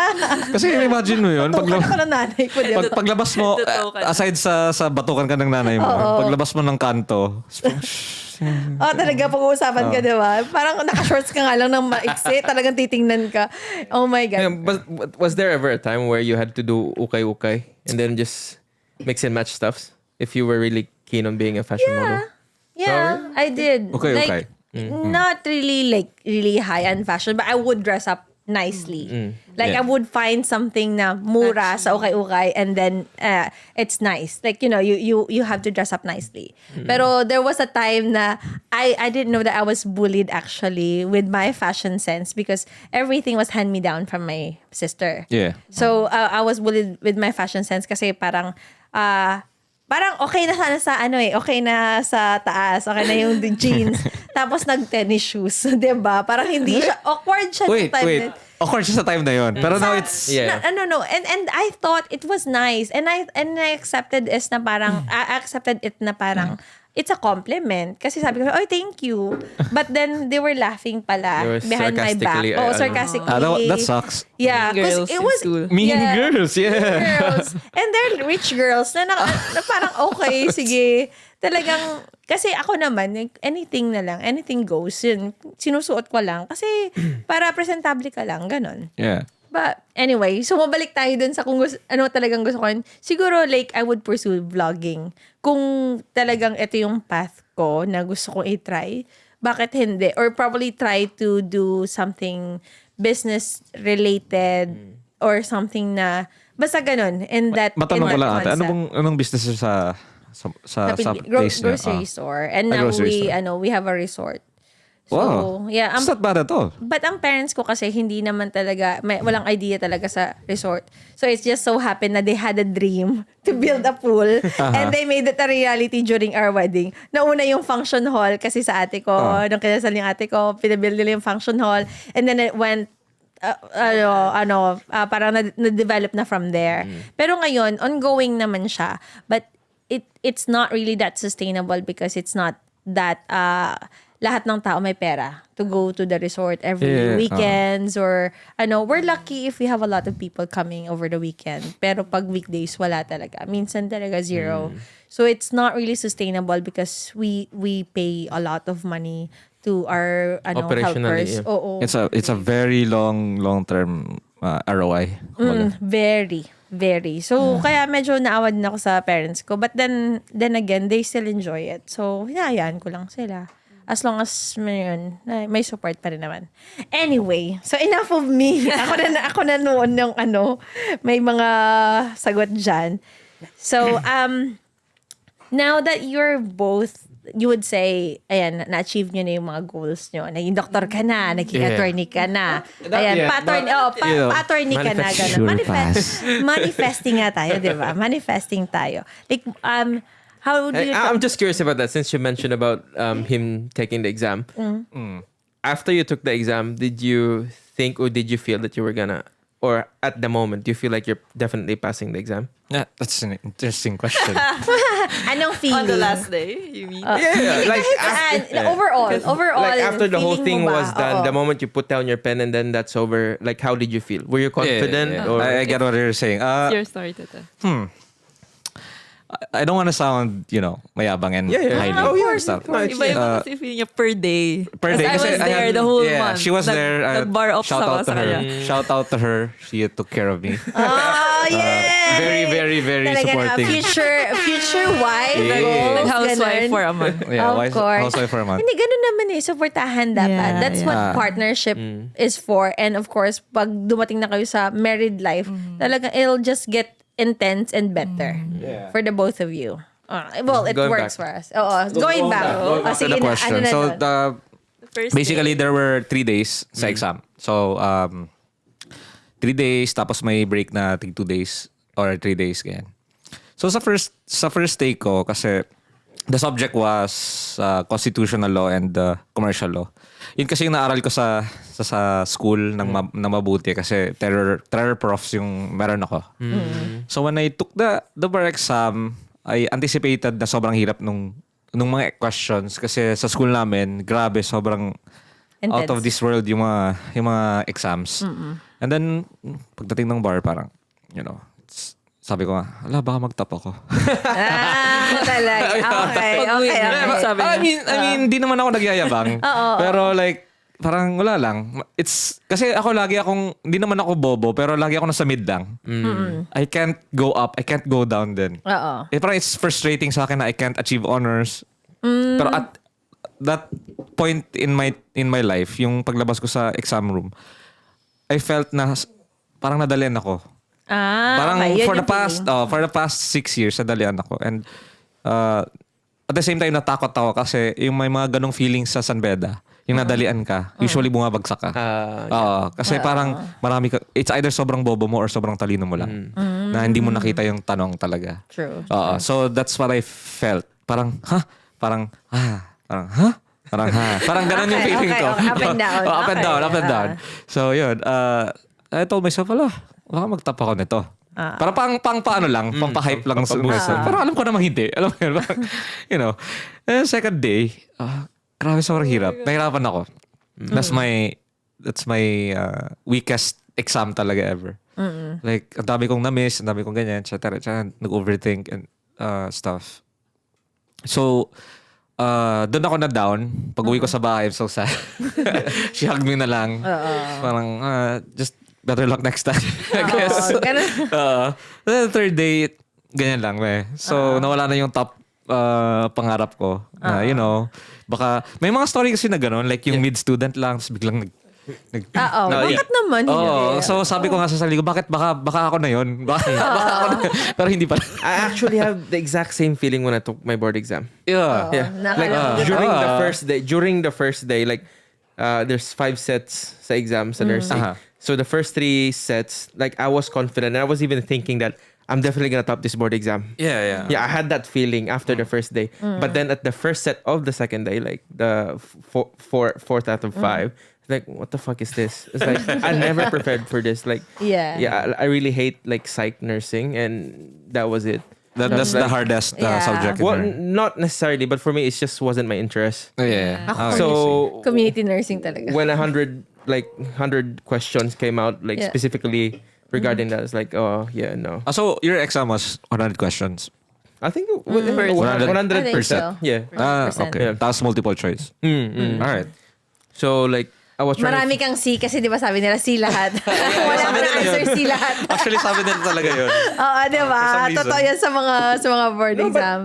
Speaker 4: Kasi imagine mo yun.
Speaker 1: Tukan ako ng nanay ko. Di ba?
Speaker 4: Paglabas mo,
Speaker 3: Tutukan.
Speaker 4: aside sa batukan ka ng nanay mo, paglabas mo ng kanto,
Speaker 1: Talaga pag-uusapan ka, di ba? Parang naka-shorts ka nga lang ng maiksi. Talagang titingnan ka. Oh my God.
Speaker 2: Yeah, but was there ever a time where you had to do ukay-ukay and then just mix and match stuffs if you were really keen on being a fashion model?
Speaker 1: Yeah, I did.
Speaker 4: Okay,
Speaker 1: like,
Speaker 4: okay.
Speaker 1: Not really like really high-end fashion, but I would dress up nicely. Like,
Speaker 4: Yeah.
Speaker 1: I would find something na mura sa ukay-ukay and then it's nice. Like, you have to dress up nicely. Pero there was a time na I didn't know that I was bullied actually with my fashion sense because everything was hand-me-down from my sister.
Speaker 4: Yeah.
Speaker 1: So, I was bullied with my fashion sense kasi parang okay na sana sa okay na sa taas, okay na yung jeans. Tapos nag-tennis shoes, 'di ba? Parang hindi siya awkward siya
Speaker 4: Wait.
Speaker 1: time.
Speaker 4: Awkward siya sa time na yun. Pero now it's...
Speaker 2: Yeah.
Speaker 1: No. And I thought it was nice. And I accepted it na parang it's a compliment. Kasi sabi ko, oh, thank you. But then they were laughing pala
Speaker 2: They were
Speaker 1: behind my back.
Speaker 2: sarcastically,
Speaker 1: Sarcastically.
Speaker 4: that sucks.
Speaker 1: Yeah, because
Speaker 3: Mean girls
Speaker 1: it
Speaker 3: in
Speaker 1: was
Speaker 3: school.
Speaker 4: Mean girls, yeah.
Speaker 1: girls. And they're rich girls na parang okay, sige. Talagang, kasi ako naman, anything na lang, anything goes, yun, sinusuot ko lang. Kasi para presentable ka lang, ganon.
Speaker 4: Yeah.
Speaker 1: But anyway, so mabalik tayo dun sa kung ano talagang gusto ko. Siguro like I would pursue vlogging. Kung talagang ito yung path ko na gusto kong i-try, bakit hindi? Or probably try to do something business related or something na basta ganun. And that
Speaker 4: Matanong ko
Speaker 1: in
Speaker 4: lang
Speaker 1: that
Speaker 4: ate,
Speaker 1: concept.
Speaker 4: anong business sa place niya?
Speaker 1: Grocery store. And now
Speaker 4: grocery store.
Speaker 1: we have a resort. So,
Speaker 4: Wow.
Speaker 1: yeah.
Speaker 4: It's not bad at all.
Speaker 1: But ang parents ko kasi hindi naman talaga, walang idea talaga sa resort. So it's just so happened na they had a dream to build a pool. And they made it a reality during our wedding. Nauna yung function hall kasi sa ate ko, nung kinasal yung ate ko, pinabuild nila yung function hall. And then it went, parang na-develop na from there. Pero ngayon, ongoing naman siya. But it's not really that sustainable because it's not that lahat ng tao may pera to go to the resort every weekends or we're lucky if we have a lot of people coming over the weekend. Pero pag weekdays, wala talaga. Minsan talaga zero. So it's not really sustainable because we pay a lot of money to our
Speaker 2: Operationally,
Speaker 1: helpers.
Speaker 2: yeah.
Speaker 1: Oo.
Speaker 4: It's a very long term ROI. Kumbaga.
Speaker 1: Very. So, kaya medyo naawad din ako sa parents ko. But then again, they still enjoy it. So, hinahayaan ko lang sila. As long as may support pa rin naman. Anyway, so enough of me. Ako na noon ng may mga sagot dyan. So, now that you're both, you would say, ayan, na-achieve nyo na yung mga goals nyo. Naging doktor ka na, naging attorney ka na. Ayan, pa-attorney ka na.
Speaker 4: Sure
Speaker 1: Manifesting nga tayo, di ba? Manifesting tayo. Like, how do you...
Speaker 2: I'm just curious about that since you mentioned about him taking the exam. After you took the exam, did you think or did you feel that you were gonna, or at the moment, do you feel like you're definitely passing the exam?
Speaker 4: Yeah, that's an interesting question.
Speaker 1: Anong feeling?
Speaker 3: On the last day, you mean?
Speaker 2: Like
Speaker 1: overall,
Speaker 2: like after the whole
Speaker 1: feeling
Speaker 2: thing
Speaker 1: mo ba?
Speaker 2: was done,
Speaker 1: Oo.
Speaker 2: the moment you put down your pen and then that's over, like how did you feel? Were you confident
Speaker 4: Yeah.
Speaker 2: or
Speaker 4: I get what you're saying.
Speaker 3: Your story, Tata.
Speaker 4: I don't want to sound, mayabang and hiding
Speaker 2: Oh, yeah.
Speaker 4: stuff.
Speaker 2: No, it's-
Speaker 3: Iba kasi feeling niya per day.
Speaker 4: Per day.
Speaker 3: I was
Speaker 4: Kasi
Speaker 3: there the whole month.
Speaker 4: She was there.
Speaker 3: Nag-bar off
Speaker 4: shout
Speaker 3: sa
Speaker 4: out to her.
Speaker 3: kanya.
Speaker 4: Shout out to her. She took care of me.
Speaker 1: Oh, yeah.
Speaker 4: Very
Speaker 1: Talaga
Speaker 4: supporting.
Speaker 1: na, future wife.
Speaker 4: Yeah.
Speaker 1: goals,
Speaker 3: Nag-housewife
Speaker 1: ganun.
Speaker 3: for a month.
Speaker 4: Yeah,
Speaker 1: Of course.
Speaker 4: housewife for a month.
Speaker 1: Hindi, ganun naman supportahan dapat.
Speaker 3: Yeah,
Speaker 1: That's what
Speaker 4: yeah.
Speaker 1: partnership is for. And of course, pag dumating na kayo sa married life, talaga it'll just get intense and better for the both of you. Well, it
Speaker 2: Going
Speaker 1: works
Speaker 2: back.
Speaker 1: for us. Oo, going back.
Speaker 4: Going back to
Speaker 1: Sige
Speaker 4: the
Speaker 1: na,
Speaker 4: question.
Speaker 1: ano na
Speaker 4: So,
Speaker 1: nun?
Speaker 3: First
Speaker 4: basically,
Speaker 3: day.
Speaker 4: there were 3 days sa exam. So, 3 days, tapos may break na 2 days or 3 days, ganyan. So, sa first day ko, kasi the subject was constitutional law and commercial law. Yun kasi yung naaral ko sa school ng na mabuti kasi terror profs yung meron ako. So, when I took the bar exam, I anticipated na sobrang hirap nung mga questions kasi sa school namin, grabe, sobrang out of this world yung mga exams. And then, pagdating ng bar, parang, sabi ko nga, baka mag-top ako.
Speaker 1: Talaga. Okay.
Speaker 3: Sabi
Speaker 4: I
Speaker 3: niya.
Speaker 4: mean, di naman ako nagyayabang. Pero like, parang wala lang. It's, kasi hindi naman ako bobo, pero lagi ako nasa mid lang. I can't go up, I can't go down din.
Speaker 1: Oo.
Speaker 4: Parang it's frustrating sa akin na I can't achieve honors. Pero at that point in my life, yung paglabas ko sa exam room, I felt na parang nadalian ako. Parang
Speaker 1: okay. Yun
Speaker 4: for
Speaker 1: yung feeling.
Speaker 4: the past 6 years nadalian ako. And at the same time natakot ako kasi yung may mga ganong feelings sa San Beda, yung nadalian ka, usually bumabagsak ka. Kasi parang it's either sobrang bobo mo or sobrang talino mo lang. Na hindi mo nakita yung tanong talaga.
Speaker 1: True.
Speaker 4: So that's what I felt. Parang, Parang ganun yung feeling ko.
Speaker 1: Okay. Up and down.
Speaker 4: Up and
Speaker 1: Okay.
Speaker 4: down, up and down. So, yun. I told myself, baka mag-top ako nito. Para paano lang, pang-hype lang sa myself. Pero alam ko naman hindi. Alam mo yun, parang, And second day, grabe sobrang hirap. Nahirapan ako. That's my weakest exam talaga ever. Like, ang dami kong na-miss, ang dami kong ganyan, etc. Nag-overthink and stuff. So, doon ako na down. Pag uwi ko sa bahay, I'm so sad. She hugged me na lang. Parang, just better luck next time. I guess. The third day, ganyan lang. So, nawala na yung top pangarap ko. Na, baka, may mga story kasi na gano'n. Like yung mid-student lang, tapos biglang
Speaker 1: Bakit naman hindi?
Speaker 4: So sabi ko nga sa sarili ko, baka ako na yun. Baka ako na yun. Pero hindi pa.
Speaker 2: I actually have the exact same feeling when I took my board exam.
Speaker 4: Yeah.
Speaker 2: Like
Speaker 1: Nakakaloka.
Speaker 2: during the first day, like there's 5 sets sa exam sa nursing. So the first 3 sets, like I was confident and I was even thinking that I'm definitely gonna top this board exam.
Speaker 4: Yeah.
Speaker 2: Yeah, I had that feeling after the first day. But then at the first set of the second day, like the fourth out of 5, like, what the fuck is this? It's like, I never prepared for this. Like, I really hate like psych nursing, and that was it.
Speaker 4: That's the hardest subject.
Speaker 2: Well, not necessarily, but for me, it just wasn't my interest.
Speaker 1: Ako,
Speaker 2: So
Speaker 1: community nursing talaga.
Speaker 2: when 100 questions came out, like specifically regarding that, it's like, oh yeah, no.
Speaker 4: So your exam was 100 questions.
Speaker 2: I think
Speaker 3: First.
Speaker 2: 100%.
Speaker 1: I think so.
Speaker 2: Yeah.
Speaker 4: Okay. Tapos multiple choice. Alright.
Speaker 2: So like I was trying
Speaker 1: Marami kang C kasi di ba sabi nila C lahat. Wala
Speaker 4: sabi
Speaker 1: mo
Speaker 4: nila
Speaker 1: answer
Speaker 4: yun.
Speaker 1: C lahat.
Speaker 4: Actually, sabi nila talaga yun.
Speaker 1: Oo, di ba?
Speaker 4: For some reason.
Speaker 1: Totoo yan sa mga board exam.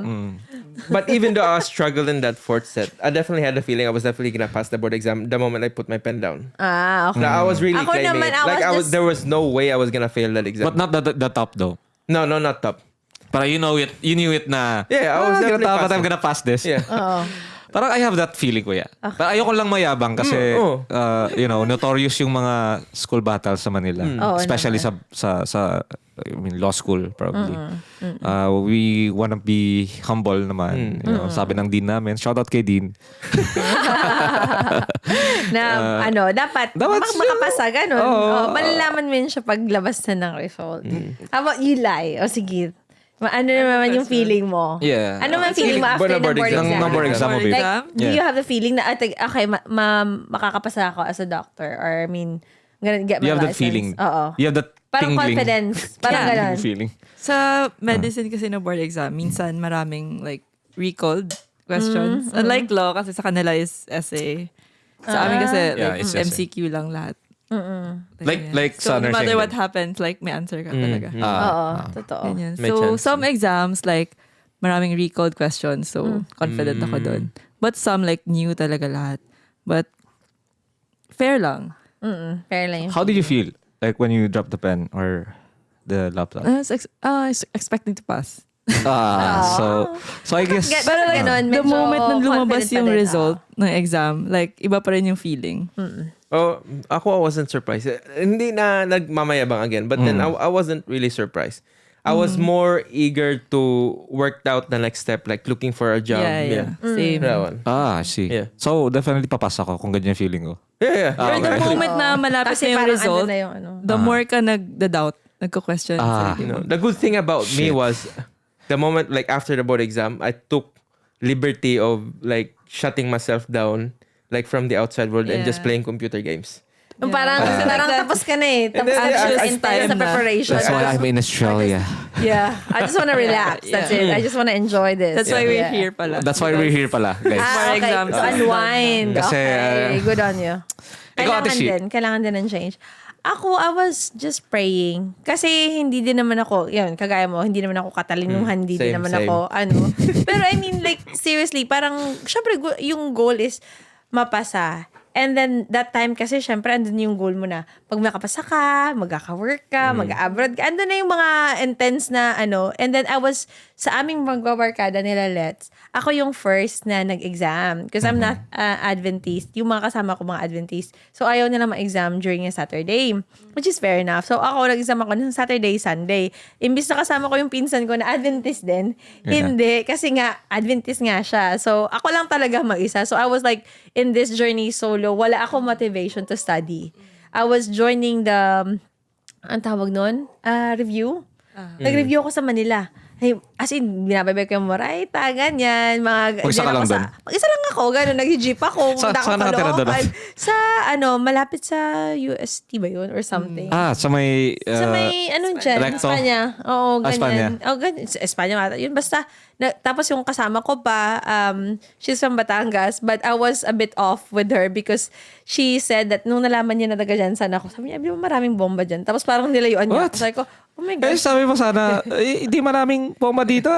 Speaker 2: But even though I was struggling in that fourth set, I definitely had the feeling I was definitely gonna pass the board exam the moment I put my pen down.
Speaker 1: Okay.
Speaker 2: No, I was really
Speaker 1: Ako
Speaker 2: claiming
Speaker 1: naman,
Speaker 2: it. Like there was no way I was gonna fail that exam.
Speaker 4: But not the top though.
Speaker 2: No, not top.
Speaker 4: Parang you knew it na,
Speaker 2: Yeah, I was definitely
Speaker 4: but I'm
Speaker 2: passing.
Speaker 4: gonna pass this.
Speaker 2: Yeah.
Speaker 1: Oo.
Speaker 4: Parang I have that feeling, kuya. Pero ayoko lang mayabang kasi, notorious yung mga school battles sa Manila.
Speaker 1: Oo
Speaker 4: Especially sa law school, probably. We wanna be humble naman. You know, sabi ng dean namin, shout out kay dean.
Speaker 1: Dapat
Speaker 4: dapat
Speaker 1: makapasa, ganun.
Speaker 4: Oo.
Speaker 1: Malalaman mo yun siya paglabas na ng result. How about you, Lai? O sige. Ano naman yung feeling mo?
Speaker 4: Yeah.
Speaker 1: Ano man feeling mo after ng board exam?
Speaker 4: Ng board exam mo, babe.
Speaker 1: Like, do you have the feeling na, okay, makakapasa ako as a doctor? Or I mean, I'm gonna get my
Speaker 4: You have
Speaker 1: license.
Speaker 4: that feeling.
Speaker 1: Oo.
Speaker 4: You have that
Speaker 1: Parang
Speaker 4: tingling.
Speaker 1: confidence. Parang
Speaker 3: Yeah.
Speaker 1: ganun.
Speaker 4: Feeling.
Speaker 3: Sa medicine kasi na board exam, minsan maraming like recalled questions. Unlike law, kasi sa kanila is essay. Sa amin kasi
Speaker 4: Yeah,
Speaker 3: like
Speaker 4: it's essay.
Speaker 3: MCQ lang lahat.
Speaker 4: Like
Speaker 3: so
Speaker 4: sa
Speaker 3: no
Speaker 4: nursing
Speaker 3: matter
Speaker 4: din.
Speaker 3: what happens, like may answer ka talaga.
Speaker 1: Oo, totoo.
Speaker 3: Ganyan.
Speaker 2: May
Speaker 3: So
Speaker 2: chance.
Speaker 3: some exams like maraming recalled questions, so confident ako doon. But some like new talaga lahat. But fair lang.
Speaker 1: Fair lang yun.
Speaker 4: How did you feel? Like when you dropped the pen or the laptop?
Speaker 3: I was expecting to pass.
Speaker 4: So I guess
Speaker 1: Pero like, ganun,
Speaker 3: The
Speaker 1: medyo
Speaker 3: moment na lumabas
Speaker 1: confident pa
Speaker 3: yung
Speaker 1: din,
Speaker 3: result ng exam, like iba pa rin yung feeling.
Speaker 2: Oh, ako I wasn't surprised. Hindi na nagmamayabang again, but then I wasn't really surprised. I was more eager to work out the next step, like looking for a job.
Speaker 3: Yeah. Same.
Speaker 2: That one.
Speaker 4: I see.
Speaker 2: Yeah.
Speaker 4: So definitely papasa ko kung ganyan yung feeling ko.
Speaker 2: Yeah.
Speaker 3: Pero the moment na malapit
Speaker 1: Kasi
Speaker 3: na yung
Speaker 1: parang
Speaker 3: result,
Speaker 1: ano na yung ano.
Speaker 3: the more ka nagda-doubt, nagko-question sa sarili mo.
Speaker 2: The good thing about me was the moment, like after the board exam, I took liberty of like shutting myself down, like from the outside world and just
Speaker 3: Yeah.
Speaker 2: playing computer games.
Speaker 1: Parang tapos ka na eh. Tapos
Speaker 2: then,
Speaker 1: actual
Speaker 2: I-
Speaker 1: intense na
Speaker 3: time na.
Speaker 1: preparation.
Speaker 4: That's why I'm in Australia.
Speaker 1: Yeah. I just wanna relax. That's it. I just wanna enjoy this.
Speaker 3: That's why we're
Speaker 1: Yeah.
Speaker 3: here pala.
Speaker 4: That's why we're here pala, guys.
Speaker 3: More
Speaker 1: Okay.
Speaker 3: exams.
Speaker 1: So, unwind.
Speaker 4: Kasi,
Speaker 1: Okay. Good on you.
Speaker 4: Ikaw, Ate Shi.
Speaker 1: Kailangan din ng change. Ako, I was just praying. Kasi hindi din naman ako, yun, kagaya mo, hindi naman ako katalinuhan, hindi din
Speaker 2: Same,
Speaker 1: naman
Speaker 2: same.
Speaker 1: ako, Pero I mean, like, seriously, parang, syempre, yung goal is mapasa. And then, that time kasi, syempre, andun yung goal mo na, pag makapasa ka, magkaka-work ka, mag-abroad ka, andun na yung mga intense na, and then I was, sa aming magbabarkada nila, ako yung first na nag-exam. Because I'm not Adventist. Yung mga kasama ko, mga Adventist. So, ayaw nila ma-exam during a Saturday. Which is fair enough. So, ako, nag-exam ako ng Saturday, Sunday. Imbis na kasama ko yung pinsan ko na Adventist din, hindi. Kasi nga, Adventist nga siya. So, ako lang talaga mag-isa. So, I was like, in this journey solo, wala ako motivation to study. I was joining the, ang tawag nun? Review. Nag-review ako sa Manila. Hey, as in, binababay ko yung Moraita, ganyan.
Speaker 4: Mag-isa ka lang doon?
Speaker 2: Mag-isa lang ako, gano'n, nag-jeep ako.
Speaker 4: Saan nakatira doon?
Speaker 2: Sa, malapit sa UST ba yun? Or something.
Speaker 4: Sa may...
Speaker 2: Sa may, dyan,
Speaker 4: Recto?
Speaker 2: Espanya. Oo, ganyan.
Speaker 4: Espanya.
Speaker 2: Oo, ganyan. Espanya ata. Yun, basta, tapos yung kasama ko pa, she's from Batangas, but I was a bit off with her because she said that nung nalaman niya na taga dyan sana ako, sabi niya, maraming bomba dyan. Tapos parang nilayuan niya.
Speaker 4: What?
Speaker 2: Sabi ko, oh my God.
Speaker 4: sabi mo sana, hindi maraming bomba dito,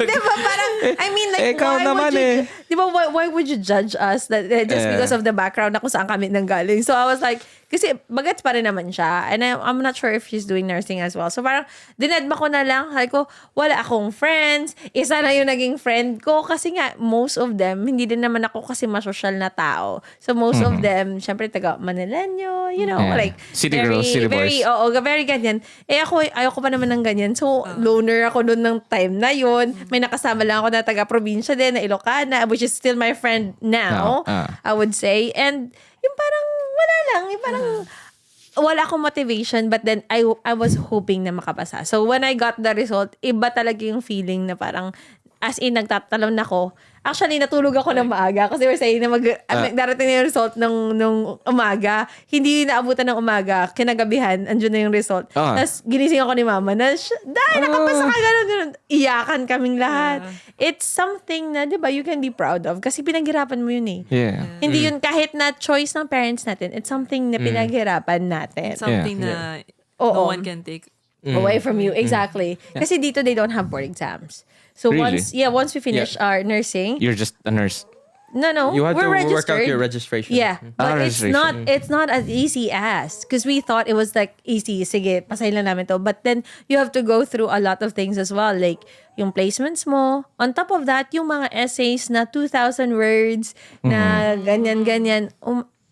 Speaker 2: Diba, parang, I mean, like,
Speaker 4: ikaw
Speaker 2: why
Speaker 4: naman
Speaker 2: would you, diba, why would you judge us that just because of the background na kung saan kami nanggaling? So I was like, kasi bagets pa rin naman siya. And I'm not sure if she's doing nursing as well. So parang, dinedma ko na lang. Sabi ko, wala akong friends. Isa na yung naging friend ko. Kasi nga, most of them, hindi din naman ako kasi masosyal na tao. So most of them, syempre, taga Manileño, like,
Speaker 4: City girls, city boys.
Speaker 2: very ganyan. Ako, ayoko pa naman ng ganyan. So, loner ako noon ng time na yun. May nakasama lang ako na taga-probinsya din, na Ilocana, which is still my friend now, I would say. And, yung parang, wala lang. Yung parang, wala akong motivation, but then, I was hoping na makapasa. So, when I got the result, iba talaga yung feeling na parang,
Speaker 1: as in, nagtatalon ako. Actually, natulog ako ng maaga kasi we're saying na darating na yung result nung umaga. Hindi naabutan ng umaga. Kinagabihan, andun na yung result. Tapos, ginising ako ni mama na, dahil nakapasa ka, ganun. Iyakan kaming lahat. It's something na, di ba, you can be proud of. Kasi pinaghirapan mo yun eh.
Speaker 4: Yeah.
Speaker 1: Hindi yun kahit na choice ng parents natin. It's something na pinaghirapan natin.
Speaker 3: Something na no one can take
Speaker 1: away from you. Exactly. Kasi dito, they don't have board exams. So
Speaker 4: Really?
Speaker 1: once we finish our nursing,
Speaker 4: You're just a nurse.
Speaker 1: no,
Speaker 2: You have
Speaker 1: we're
Speaker 2: to
Speaker 1: registered.
Speaker 2: work out your registration.
Speaker 1: Yeah, but
Speaker 4: registration.
Speaker 1: it's not as easy as, because we thought it was like easy. Sige, pasahin lang namin to. But then you have to go through a lot of things as well, like yung placements mo. On top of that, yung mga essays na 2,000 words na ganyan.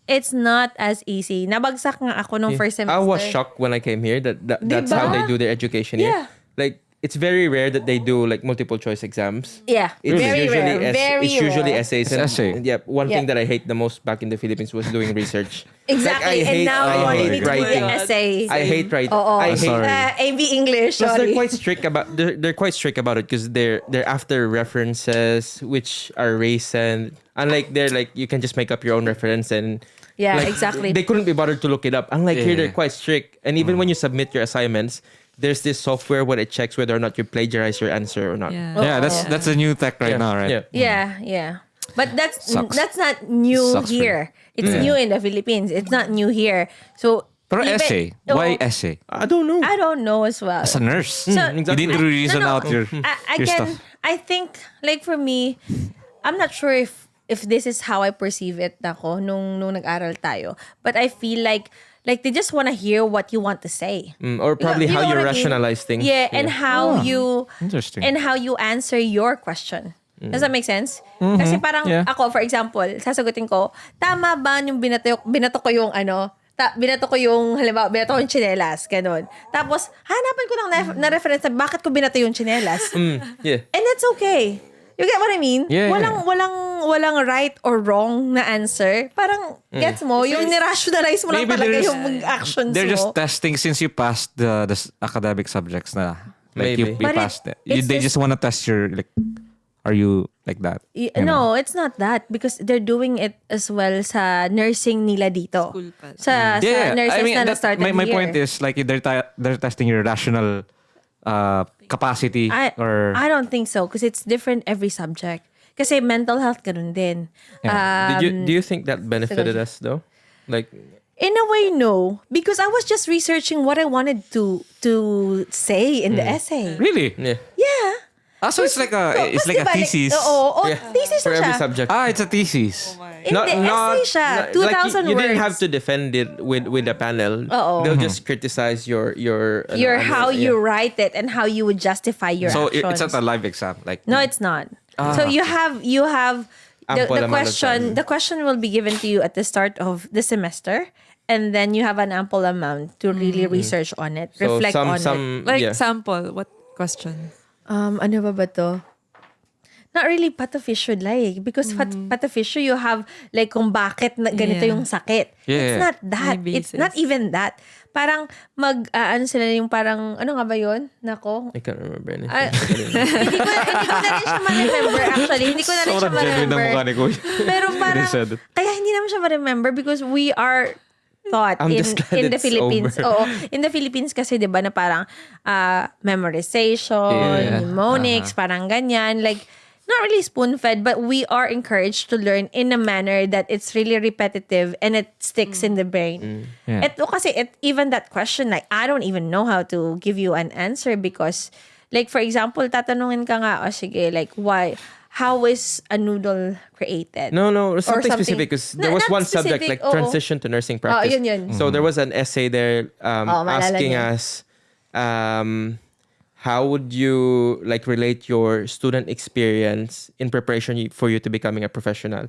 Speaker 1: It's not as easy. Nabagsak nga ako nung first semester.
Speaker 2: I was shocked when I came here that's
Speaker 1: Diba?
Speaker 2: how they do their education here.
Speaker 1: Yeah.
Speaker 2: Like, it's very rare that they do like multiple choice exams.
Speaker 1: Yeah,
Speaker 2: It's
Speaker 1: very
Speaker 2: usually
Speaker 1: rare.
Speaker 2: it's usually
Speaker 1: rare.
Speaker 2: essays.
Speaker 4: It's essay.
Speaker 2: And yeah, one
Speaker 1: Yeah.
Speaker 2: thing that I hate the most back in the Philippines was doing research.
Speaker 1: Exactly.
Speaker 2: Like,
Speaker 1: And now
Speaker 2: I
Speaker 1: you
Speaker 2: hate
Speaker 1: need to do
Speaker 2: writing.
Speaker 1: an essay.
Speaker 2: I hate writing.
Speaker 1: Oo.
Speaker 2: I hate.
Speaker 4: Sorry.
Speaker 1: AB English,
Speaker 2: Plus,
Speaker 1: sorry.
Speaker 2: they're quite strict about they're quite strict about it because they're after references which are recent. Unlike there, like you can just make up your own reference and
Speaker 1: Yeah,
Speaker 2: like,
Speaker 1: exactly.
Speaker 2: They couldn't be bothered to look it up. Unlike here,
Speaker 4: Yeah.
Speaker 2: they're quite strict. And even when you submit your assignments, there's this software where it checks whether or not you plagiarize your answer or not.
Speaker 4: Yeah, that's a new tech right now, right?
Speaker 1: Yeah. But
Speaker 4: Sucks.
Speaker 1: that's not new
Speaker 4: Sucks for
Speaker 1: here. It's new in the Philippines. It's not new here. So
Speaker 4: Pero
Speaker 1: even-
Speaker 4: essay.
Speaker 1: Oo.
Speaker 4: Why essay?
Speaker 2: I don't know.
Speaker 1: I don't know as well.
Speaker 4: As a nurse.
Speaker 1: So,
Speaker 4: You need to reason out your
Speaker 1: Again,
Speaker 4: stuff.
Speaker 1: I think like for me, I'm not sure if this is how I perceive it nako nung nag-aral tayo. But I feel like they just want to hear what you want to say.
Speaker 2: Or probably
Speaker 1: You
Speaker 2: how
Speaker 1: know
Speaker 2: you
Speaker 1: what I mean?
Speaker 2: rationalize things.
Speaker 1: Yeah, and how you
Speaker 4: Interesting.
Speaker 1: and how you answer your question. Does that make sense? Kasi parang
Speaker 4: Yeah.
Speaker 1: ako, for example, sasagutin ko, tama ba yung binato ko yung binato ko yung, halimbawa, binato ko yung tsinelas, ganun. Tapos, hanapan ko lang na reference na bakit ko binato yung tsinelas.
Speaker 2: Yeah.
Speaker 1: And that's okay. You get what I mean?
Speaker 4: Yeah,
Speaker 1: Walang right or wrong na answer. Parang, gets mo? Yung nirationalize mo lang talaga yung actions
Speaker 4: they're
Speaker 1: mo.
Speaker 4: just testing since you passed the academic subjects na. Like you
Speaker 2: Maybe.
Speaker 1: But
Speaker 4: passed it.
Speaker 1: it's
Speaker 4: They
Speaker 1: just-
Speaker 4: just want to test your like. Are you like that?
Speaker 1: No, it's not that because they're doing it as well sa nursing nila dito.
Speaker 3: School pa.
Speaker 1: Sa nurses na na-started
Speaker 4: my
Speaker 1: here.
Speaker 4: point is like they're testing your rational capacity
Speaker 1: I don't think so because it's different every subject. Kasi mental health ganun din.
Speaker 2: Do you think that benefited us though? Like,
Speaker 1: In a way, no. Because I was just researching what I wanted to say in the essay.
Speaker 4: really.
Speaker 2: yeah.
Speaker 1: Yeah.
Speaker 4: So it's like a
Speaker 1: Diba,
Speaker 4: thesis.
Speaker 1: Oo,
Speaker 2: Yeah.
Speaker 1: thesis
Speaker 2: For
Speaker 1: na
Speaker 2: every
Speaker 1: siya.
Speaker 2: subject.
Speaker 4: It's a thesis.
Speaker 1: Hindi, essay siya. 2,000
Speaker 2: like you didn't
Speaker 1: words.
Speaker 2: have to defend it with the panel.
Speaker 1: Oo.
Speaker 2: They'll just criticize your
Speaker 1: How you write it and how you would justify your
Speaker 4: So
Speaker 1: actions.
Speaker 4: it's not a live exam. Like
Speaker 1: No, it's not. So you have the
Speaker 2: Ample amount of time.
Speaker 1: question. The question will be given to you at the start of the semester, and then you have an ample amount to really research on it,
Speaker 2: So
Speaker 1: reflect on it.
Speaker 3: Like
Speaker 2: yeah.
Speaker 3: sample, what question?
Speaker 1: Ano ba to? Not really patofisio like because patofisio you have like kung bakit na ganito
Speaker 3: Yeah.
Speaker 1: yung sakit.
Speaker 4: Yeah.
Speaker 1: It's not that.
Speaker 3: May
Speaker 1: It's not
Speaker 3: basis.
Speaker 1: even that. Parang ano sila yung parang ano nga ba yun? Nako.
Speaker 2: I can't remember anything.
Speaker 1: Hindi ko na rin siya ma-remember actually. Hindi ko na rin siya
Speaker 4: sobrang genuine ng mukha
Speaker 1: ma-remember.
Speaker 4: ni Kuya.
Speaker 1: Pero parang,
Speaker 4: said it.
Speaker 1: kaya hindi naman siya ma-remember because we are taught
Speaker 2: I'm
Speaker 1: in
Speaker 2: just glad
Speaker 1: the
Speaker 2: it's
Speaker 1: Philippines.
Speaker 2: over.
Speaker 1: Oo. In the Philippines kasi, di ba, na parang memorization,
Speaker 4: Yeah.
Speaker 1: mnemonics, parang ganyan. Like, not really spoon-fed, but we are encouraged to learn in a manner that it's really repetitive and it sticks in the brain.
Speaker 4: Yeah.
Speaker 1: Ito kasi, even that question, like, I don't even know how to give you an answer because, like, for example, tatanungin ka nga, sige, like, how is a noodle created?
Speaker 2: No,
Speaker 1: Or
Speaker 2: something specific because there was
Speaker 1: Not
Speaker 2: one subject
Speaker 1: specific,
Speaker 2: like
Speaker 1: oo.
Speaker 2: transition to nursing practice.
Speaker 1: yun.
Speaker 2: So there was an essay there
Speaker 1: maalala
Speaker 2: asking
Speaker 1: niya.
Speaker 2: us how would you like relate your student experience in preparation for you to becoming a professional?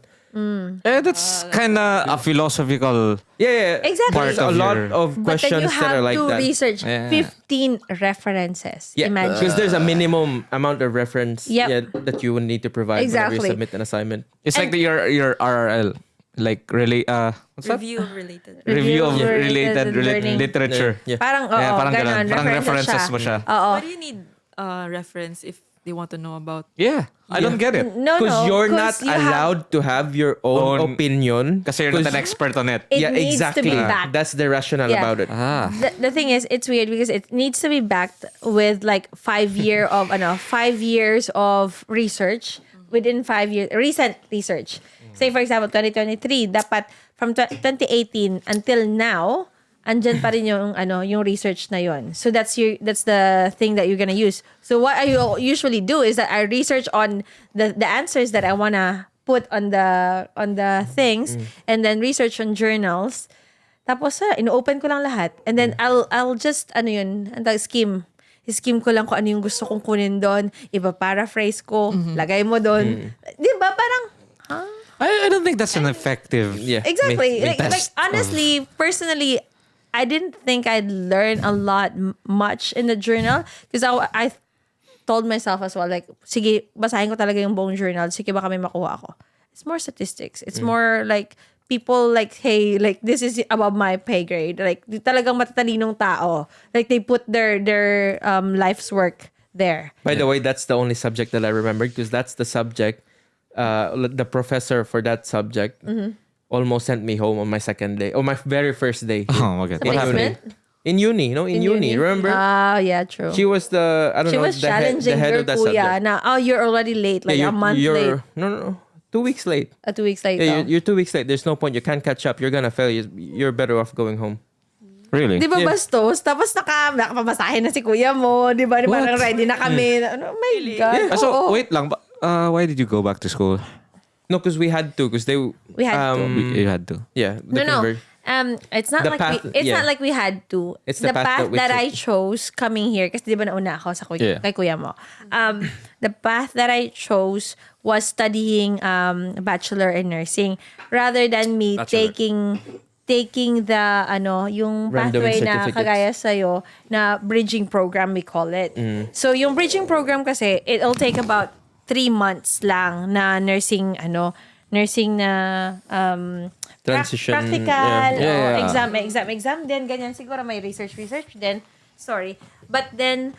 Speaker 4: That's kind of a philosophical.
Speaker 2: Yeah.
Speaker 1: Exactly.
Speaker 2: There's a
Speaker 4: Part of
Speaker 2: lot
Speaker 4: your-
Speaker 2: of
Speaker 1: But then you
Speaker 2: questions that are
Speaker 1: have
Speaker 2: like
Speaker 1: to
Speaker 2: that.
Speaker 1: research
Speaker 4: Yeah.
Speaker 1: 15 references.
Speaker 2: Yeah,
Speaker 1: Imagine.
Speaker 2: because there's a minimum amount of reference
Speaker 1: Yep.
Speaker 2: that you will need to provide whenever
Speaker 1: Exactly.
Speaker 2: you submit an assignment.
Speaker 4: It's like your RRL, like what's that?
Speaker 3: Review of related.
Speaker 4: Review of
Speaker 1: Related
Speaker 4: related
Speaker 1: learning.
Speaker 4: literature.
Speaker 2: Yeah.
Speaker 1: Parang,
Speaker 4: Yeah, parang
Speaker 1: ganon.
Speaker 4: ganun. Parang references
Speaker 1: siya.
Speaker 4: mo siya.
Speaker 1: Oo.
Speaker 3: What do you need reference if they want to know about.
Speaker 4: Yeah. I don't get it.
Speaker 1: No,
Speaker 2: Because you're not
Speaker 1: you have-
Speaker 2: allowed to have your own opinion.
Speaker 4: Kasi you're not an expert on it.
Speaker 1: It
Speaker 2: Yeah,
Speaker 1: needs to
Speaker 2: exactly.
Speaker 1: be backed.
Speaker 2: That's the rationale
Speaker 1: Yeah.
Speaker 2: about it.
Speaker 1: The thing is, it's weird because it needs to be backed with like 5 years of research within 5 years, recent research. Say for example, 2023, dapat from 2018 until now, andyan pa rin yung research na yon. So that's the thing that you're gonna use. So what I usually do is that I research on the answers that I wanna put on the things, and then research on journals. Tapos ino-open ko lang lahat, and then I'll just skim ko lang kung ano yung gusto kong kunin doon, ipa-paraphrase ko, lagay mo doon. 'Di ba parang
Speaker 4: I don't think that's an effective.
Speaker 2: Yeah.
Speaker 1: exactly. Like
Speaker 4: test
Speaker 1: honestly, personally, I didn't think I'd learn a lot much in the journal because I told myself as well, like, sige, basahin ko talaga yung buong journal. Sige, baka may makuha ako. It's more statistics. It's more like people like, hey, like, this is above my pay grade. Like, talagang matatalinong tao. Like, they put their life's work there.
Speaker 2: By the way, that's the only subject that I remembered because that's the subject, the professor for that subject almost sent me home on my second day, or my very first day.
Speaker 4: Oh my God.
Speaker 1: Sa
Speaker 4: What happened?
Speaker 1: basement?
Speaker 2: In uni, remember?
Speaker 1: Yeah, true.
Speaker 2: She was the,
Speaker 1: She was challenging
Speaker 2: the head
Speaker 1: her
Speaker 2: of that
Speaker 1: kuya
Speaker 2: subject.
Speaker 1: na, you're already late, like
Speaker 2: Yeah,
Speaker 1: a month late.
Speaker 2: No. 2 weeks late.
Speaker 1: 2 weeks late.
Speaker 2: Yeah, you're 2 weeks late. There's no point. You can't catch up. You're gonna fail. You're better off going home.
Speaker 4: Really?
Speaker 1: Di ba
Speaker 2: Yeah.
Speaker 1: bastos? Tapos nakapabasahin na si kuya mo. Di ba? Parang ready na kami. Oh my God.
Speaker 4: So,
Speaker 1: Oo.
Speaker 4: wait lang. Why did you go back to school?
Speaker 2: No, because we had to. Because they.
Speaker 1: We had to.
Speaker 4: You had to.
Speaker 2: Yeah.
Speaker 1: No. It's not
Speaker 2: The
Speaker 1: like
Speaker 2: path,
Speaker 1: it's
Speaker 2: yeah.
Speaker 1: not like we had to.
Speaker 2: It's the path that we
Speaker 1: that
Speaker 2: took.
Speaker 1: I chose coming here, kasi di ba nauna ako sa
Speaker 4: Yeah.
Speaker 1: kay kuya mo. The path that I chose was studying bachelor in nursing rather than me
Speaker 4: Bachelor.
Speaker 1: taking the yung
Speaker 2: Random
Speaker 1: pathway na
Speaker 2: certificates.
Speaker 1: kagaya sa'yo na bridging program, we call it. So yung bridging program kasi, it'll take about 3 months lang na nursing na
Speaker 2: Transition,
Speaker 1: practical,
Speaker 4: yeah.
Speaker 1: exam, then ganyan siguro may research, then sorry. But then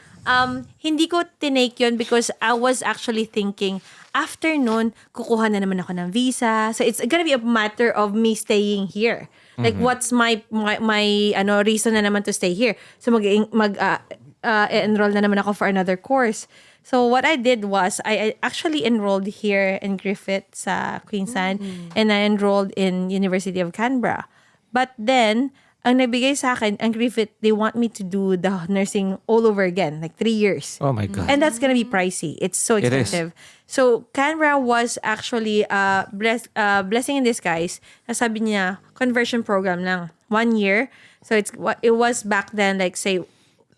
Speaker 1: hindi ko tinake yun because I was actually thinking after nun, kukuha na naman ako ng visa. So it's gonna be a matter of me staying here. Like what's my reason na naman to stay here? So enroll na naman ako for another course. So what I did was I actually enrolled here in Griffith sa Queensland, and I enrolled in University of Canberra. But then ang nabigay sa akin, ang Griffith, they want me to do the nursing all over again, like 3 years.
Speaker 4: Oh my God.
Speaker 1: And that's gonna be pricey. It's so
Speaker 4: It is.
Speaker 1: expensive. So Canberra was actually blessing in disguise. Sabi niya, conversion program lang, 1 year. So it was back then, like say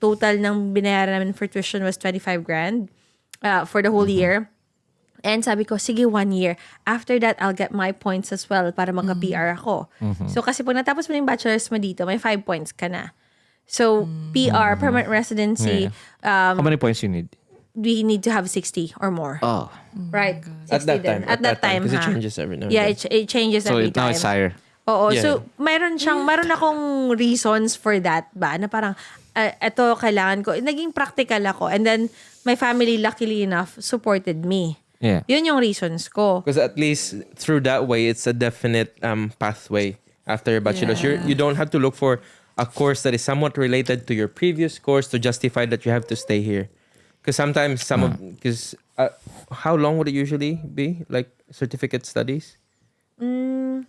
Speaker 1: total ng binayaran namin for tuition was 25 grand for the whole year. And sabi ko, sige, 1 year. After that, I'll get my points as well para magka-PR ako. So kasi pag natapos mo yung bachelor's mo dito, may 5 points ka na. So PR, permanent residency,
Speaker 4: How many points you need?
Speaker 1: we need to have 60 or more.
Speaker 4: Oh.
Speaker 1: Right?
Speaker 2: At
Speaker 1: 60
Speaker 2: that
Speaker 1: din.
Speaker 2: time.
Speaker 1: At that time,
Speaker 2: Because it
Speaker 1: ha?
Speaker 2: changes every now and
Speaker 1: Yeah,
Speaker 2: then.
Speaker 1: it changes
Speaker 4: So
Speaker 1: every
Speaker 4: now
Speaker 1: time.
Speaker 4: it's higher.
Speaker 1: Oo.
Speaker 2: Yeah.
Speaker 1: So, mayroon akong reasons for that ba? Na parang, eto kailangan ko. Naging practical ako. And then, my family, luckily enough, supported me.
Speaker 4: Yeah.
Speaker 1: Yun yung reasons ko.
Speaker 2: Because at least through that way, it's a definite pathway after your bachelor's.
Speaker 1: Yeah.
Speaker 2: You don't have to look for a course that is somewhat related to your previous course to justify that you have to stay here. Because sometimes how long would it usually be? Like certificate studies? 1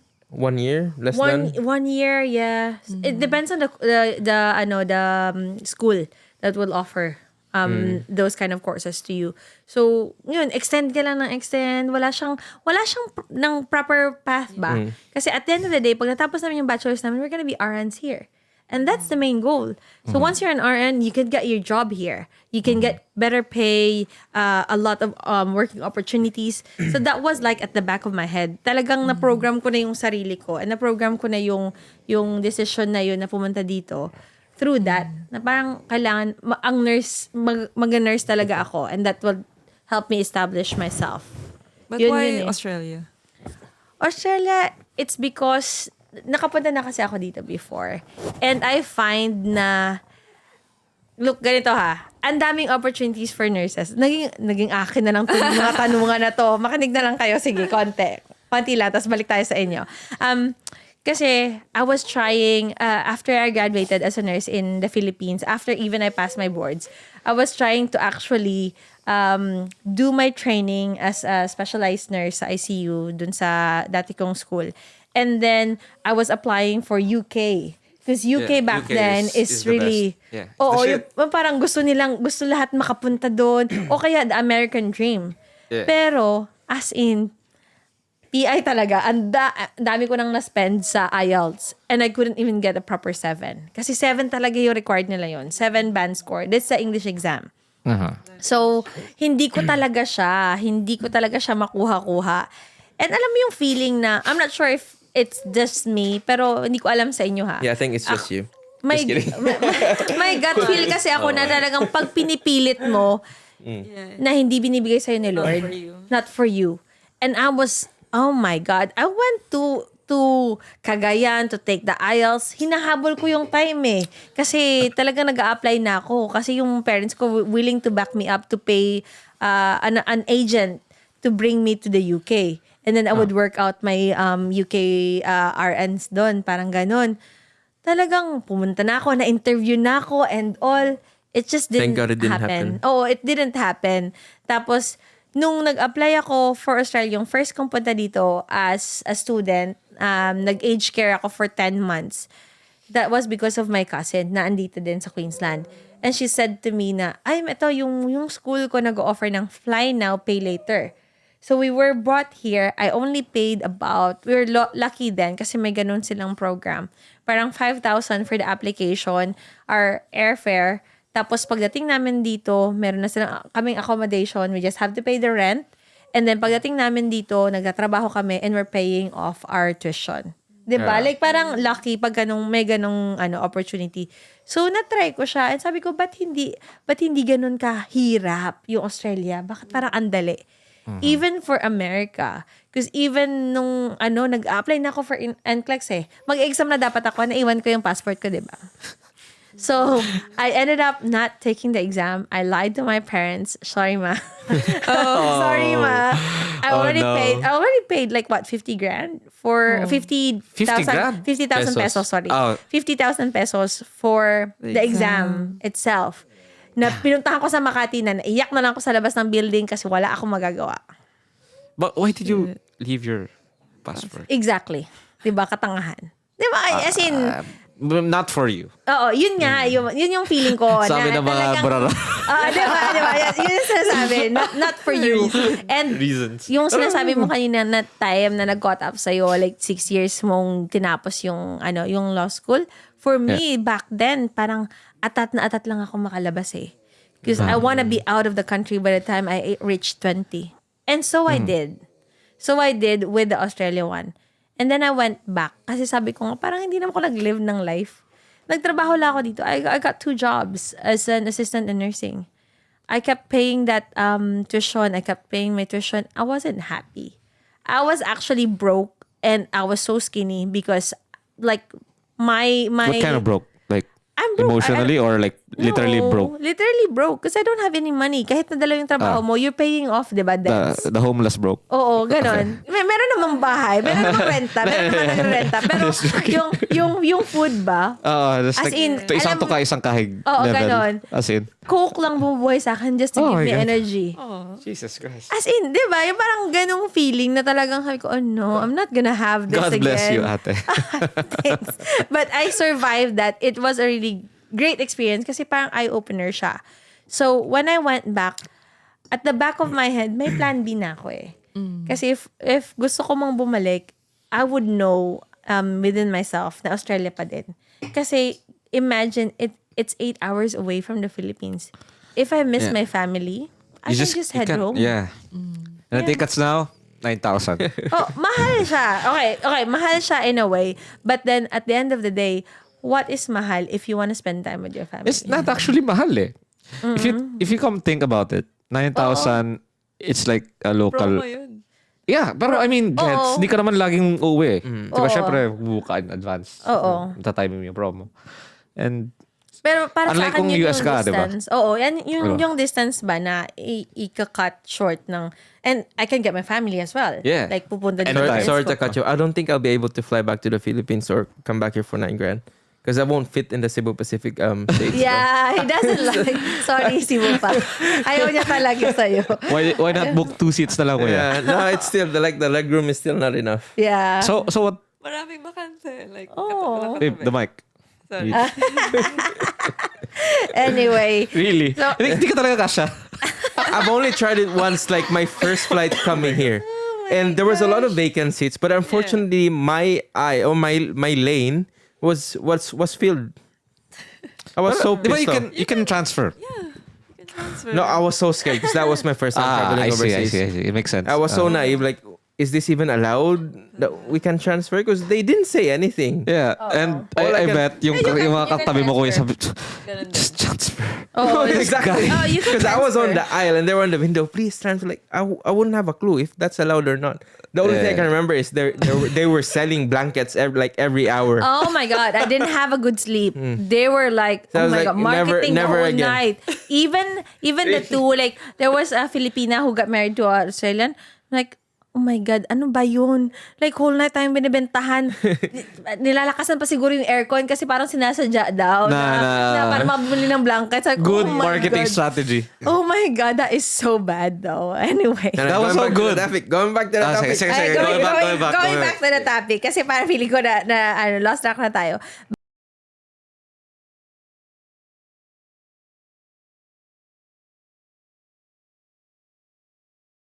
Speaker 2: year? Less than?
Speaker 1: 1 year, yeah. It depends on the school that will offer those kind of courses to you. So, yun, extend ka lang ng extend. Wala siyang ng proper path ba? Kasi at the end of the day, pag natapos namin yung bachelor's namin, we're gonna be RNs here. And that's the main goal. So once you're an RN, you can get your job here. You can get better pay, a lot of working opportunities. So that was like at the back of my head. Talagang na-program ko na yung sarili ko, and na-program ko na yung decision na yun na pumunta dito. Through that, na parang kailangan, ang nurse, mag-nurse talaga ako, and that will help me establish myself.
Speaker 3: But
Speaker 1: Yun
Speaker 3: why
Speaker 1: yun eh.
Speaker 3: Australia?
Speaker 1: Australia, it's because nakapunta na kasi ako dito before. And I find na look, ganito ha. Ang daming opportunities for nurses. Naging akin na lang itong mga tanungan na to. Makinig na lang kayo. Sige, konti lang. Tapos balik tayo sa inyo. Kasi I was trying, after I graduated as a nurse in the Philippines, after even I passed my boards, I was trying to actually do my training as a specialized nurse sa ICU dun sa dati kong school. And then, I was applying for UK. Because UK back
Speaker 2: UK
Speaker 1: then is
Speaker 2: the
Speaker 1: really...
Speaker 2: best. Yeah.
Speaker 1: Oo,
Speaker 2: The shit.
Speaker 1: parang gusto lahat makapunta doon. O kaya the American dream.
Speaker 2: Yeah.
Speaker 1: Pero, as in, PI talaga. Dami ko nang na-spend sa IELTS. And I couldn't even get a proper 7. Kasi 7 talaga yung required nila yon. 7 band score. That's the English exam.
Speaker 4: Uh-huh.
Speaker 1: So, hindi ko talaga siya makuha-kuha. And alam mo yung feeling na, I'm not sure if it's just me, pero hindi ko alam sa inyo ha.
Speaker 2: Yeah, I think it's just you.
Speaker 1: May,
Speaker 2: Just kidding.
Speaker 1: may gut feel kasi ako na talagang pag pinipilit mo na hindi binibigay sa'yo ni Lord.
Speaker 3: for you.
Speaker 1: Not for you. And I was, oh my God, I went to Cagayan to take the IELTS. Hinahabol ko yung time eh. Kasi talagang nag-a-apply na ako. Kasi yung parents ko willing to back me up to pay an agent to bring me to the UK. And then I would work out my UK RNs doon. Parang ganun. Talagang pumunta na ako, na-interview na ako and all. It just didn't,
Speaker 2: Thank God it didn't happen.
Speaker 1: Oo, it didn't happen. Tapos, nung nag-apply ako for Australia, yung first kong punta dito as a student, nag-age care ako for 10 months. That was because of my cousin na andito din sa Queensland. And she said to me na, ito yung school ko nag-offer ng fly now, pay later. So we were brought here. I only paid we were lucky then kasi may ganun silang program. Parang 5,000 for the application, our airfare. Tapos pagdating namin dito, meron na silang kaming accommodation. We just have to pay the rent. And then pagdating namin dito, nagtatrabaho kami and we're paying off our tuition. Diba?
Speaker 2: Yeah.
Speaker 1: Like parang lucky pag may ganung opportunity. So na-try ko siya and sabi ko, ba't hindi ganun kahirap yung Australia? Bakit parang andali? Even for America. Because even nung nag-apply na ako for NCLEX mag-exam na dapat ako, naiwan ko yung passport ko, diba? So, I ended up not taking the exam. I lied to my parents. Sorry, ma. Sorry, ma. I already paid like what, 50 grand? For 50,000 pesos, sorry. 50,000 pesos for the exam itself. Na pinuntahan ko sa Makati na naiyak na lang ako sa labas ng building kasi wala akong magagawa.
Speaker 4: But why did you leave your passport?
Speaker 1: Exactly. Diba? Katangahan. Diba? As in,
Speaker 4: not for you.
Speaker 1: oo, yun nga. Yun yung feeling ko.
Speaker 4: Sabi ng mga brara.
Speaker 1: Diba? Yun yung sinasabi. Not for you. And
Speaker 4: Reasons.
Speaker 1: yung sinasabi mo kanina na time na nag-caught up sa'yo, like 6 years mong tinapos yung law school. For me, back then, parang atat lang ako makalabas eh. Because I wanna be out of the country by the time I reached 20. And so I did. So I did with the Australia one. And then I went back. Kasi sabi ko nga, parang hindi naman ako nag-live ng life. Nagtrabaho lang ako dito. I got 2 jobs as an assistant in nursing. I kept paying that tuition. I kept paying my tuition. I wasn't happy. I was actually broke and I was so skinny because like my
Speaker 4: What kind of broke? Like
Speaker 1: I'm broke.
Speaker 4: emotionally or like literally broke?
Speaker 1: Literally broke because I don't have any money. Kahit nadala yung trabaho mo, you're paying off, diba, debts?
Speaker 4: The homeless broke.
Speaker 1: Oo, ganon. Meron namang bahay, meron namang renta, meron namang nagre-renta. Pero yung food ba?
Speaker 4: As
Speaker 1: As in,
Speaker 4: isang
Speaker 1: alam-
Speaker 4: tuka, isang kahig
Speaker 1: Oo,
Speaker 4: level.
Speaker 1: ganon.
Speaker 4: As in.
Speaker 1: Coke lang bumubuhay sa akin just to
Speaker 4: Oh
Speaker 1: give
Speaker 4: my
Speaker 1: me
Speaker 4: God.
Speaker 1: energy.
Speaker 4: Jesus Christ.
Speaker 1: As in, di ba? Yung parang ganong feeling na talagang sabi ko, oh no, I'm not gonna have this
Speaker 4: God
Speaker 1: again.
Speaker 4: bless you, ate.
Speaker 1: Thanks. But I survived that. It was a really great experience kasi parang eye-opener siya. So, when I went back, at the back of my head, may plan B na ako eh. Kasi if gusto ko mang bumalik, I would know within myself na Australia pa din. Kasi imagine, it's 8 hours away from the Philippines. If I miss my family, I can just head home.
Speaker 4: Yeah. And the tickets now, 9,000.
Speaker 1: Oh, mahal siya. Okay, mahal siya in a way. But then, at the end of the day, what is mahal if you want to spend time with your family?
Speaker 4: It's not actually mahal eh. If you come think about it, 9,000, it's like a local...
Speaker 3: Promo yun.
Speaker 4: Yeah, pero I mean, gets, hindi ka naman laging uuwi. Diba,
Speaker 1: Oo.
Speaker 4: syempre, buka in advance.
Speaker 1: Oo.
Speaker 4: Tatiming mo yung promo. And
Speaker 1: Pero para
Speaker 4: Unlike
Speaker 1: sa akin
Speaker 4: kung
Speaker 1: yun
Speaker 4: US
Speaker 1: yung
Speaker 4: ka, diba?
Speaker 1: distance. Oo, yan
Speaker 4: Diba?
Speaker 1: yung distance ba na i-cut short ng... And I can get my family as well.
Speaker 4: Yeah.
Speaker 1: Like, pupunta din
Speaker 4: Anytime.
Speaker 2: Sorry to cut you. I don't think I'll be able to fly back to the Philippines or come back here for $9,000 because I won't fit in the Cebu Pacific states.
Speaker 1: Yeah, he doesn't like... Sorry, Sibo pa. Ayaw niya talaga sa'yo.
Speaker 4: Why not book 2 seats na lang, kuya?
Speaker 2: Yeah, no, it's still the leg room is still not enough.
Speaker 1: Yeah.
Speaker 4: So what?
Speaker 3: Maraming bakante. Like,
Speaker 1: Oh.
Speaker 4: Babe, the mic.
Speaker 3: Sorry.
Speaker 1: Anyway.
Speaker 4: Really?
Speaker 1: So-
Speaker 4: Hindi ka talaga kasha.
Speaker 2: I've only tried it once, like my first flight coming here. And there was a lot of vacant seats, but unfortunately my lane was filled. I was so
Speaker 4: Di ba
Speaker 2: pissed off.
Speaker 4: you can transfer?
Speaker 3: You can transfer.
Speaker 2: No, I was so scared because that was my first time traveling
Speaker 4: I
Speaker 2: overseas.
Speaker 4: see. It makes sense.
Speaker 2: I was so naive, like, is this even allowed that we can transfer? Because they didn't say anything.
Speaker 4: Yeah, and
Speaker 2: All I
Speaker 4: I
Speaker 2: can-
Speaker 4: bet yung
Speaker 1: Yeah,
Speaker 4: yung mga
Speaker 1: you can
Speaker 4: katabi mo kuya sabi,
Speaker 3: Ganun din.
Speaker 4: just transfer.
Speaker 1: Oh,
Speaker 2: Exactly.
Speaker 1: Oh, you can
Speaker 2: Because I was on
Speaker 1: transfer.
Speaker 2: the aisle and they were on the window. Please transfer. Like I wouldn't have a clue if that's allowed or not. The only thing I
Speaker 4: Yeah.
Speaker 2: can remember is they were selling blankets every hour.
Speaker 1: Oh my God, I didn't have a good sleep. They were like,
Speaker 2: So I
Speaker 1: oh
Speaker 2: was
Speaker 1: my
Speaker 2: like,
Speaker 1: God, marketing
Speaker 2: never
Speaker 1: the whole
Speaker 2: again.
Speaker 1: night. Even the two, like, there was a Filipina who got married to an Australian. Like, oh my God, ano ba yun? Like, whole night tayong binibentahan. Nilalakasan pa siguro yung aircon kasi parang sinasadya daw na para mabili ng blanket. Like,
Speaker 4: Good
Speaker 1: oh my
Speaker 4: marketing
Speaker 1: God.
Speaker 4: strategy.
Speaker 1: Oh my God, that is so bad though. Anyway.
Speaker 2: And
Speaker 4: That was
Speaker 2: going
Speaker 4: so
Speaker 2: back to
Speaker 4: good.
Speaker 2: the topic. Going back to the topic.
Speaker 4: Sige.
Speaker 1: Ay,
Speaker 4: Going back.
Speaker 1: going back to the topic kasi parang feeling ko na lost track na tayo.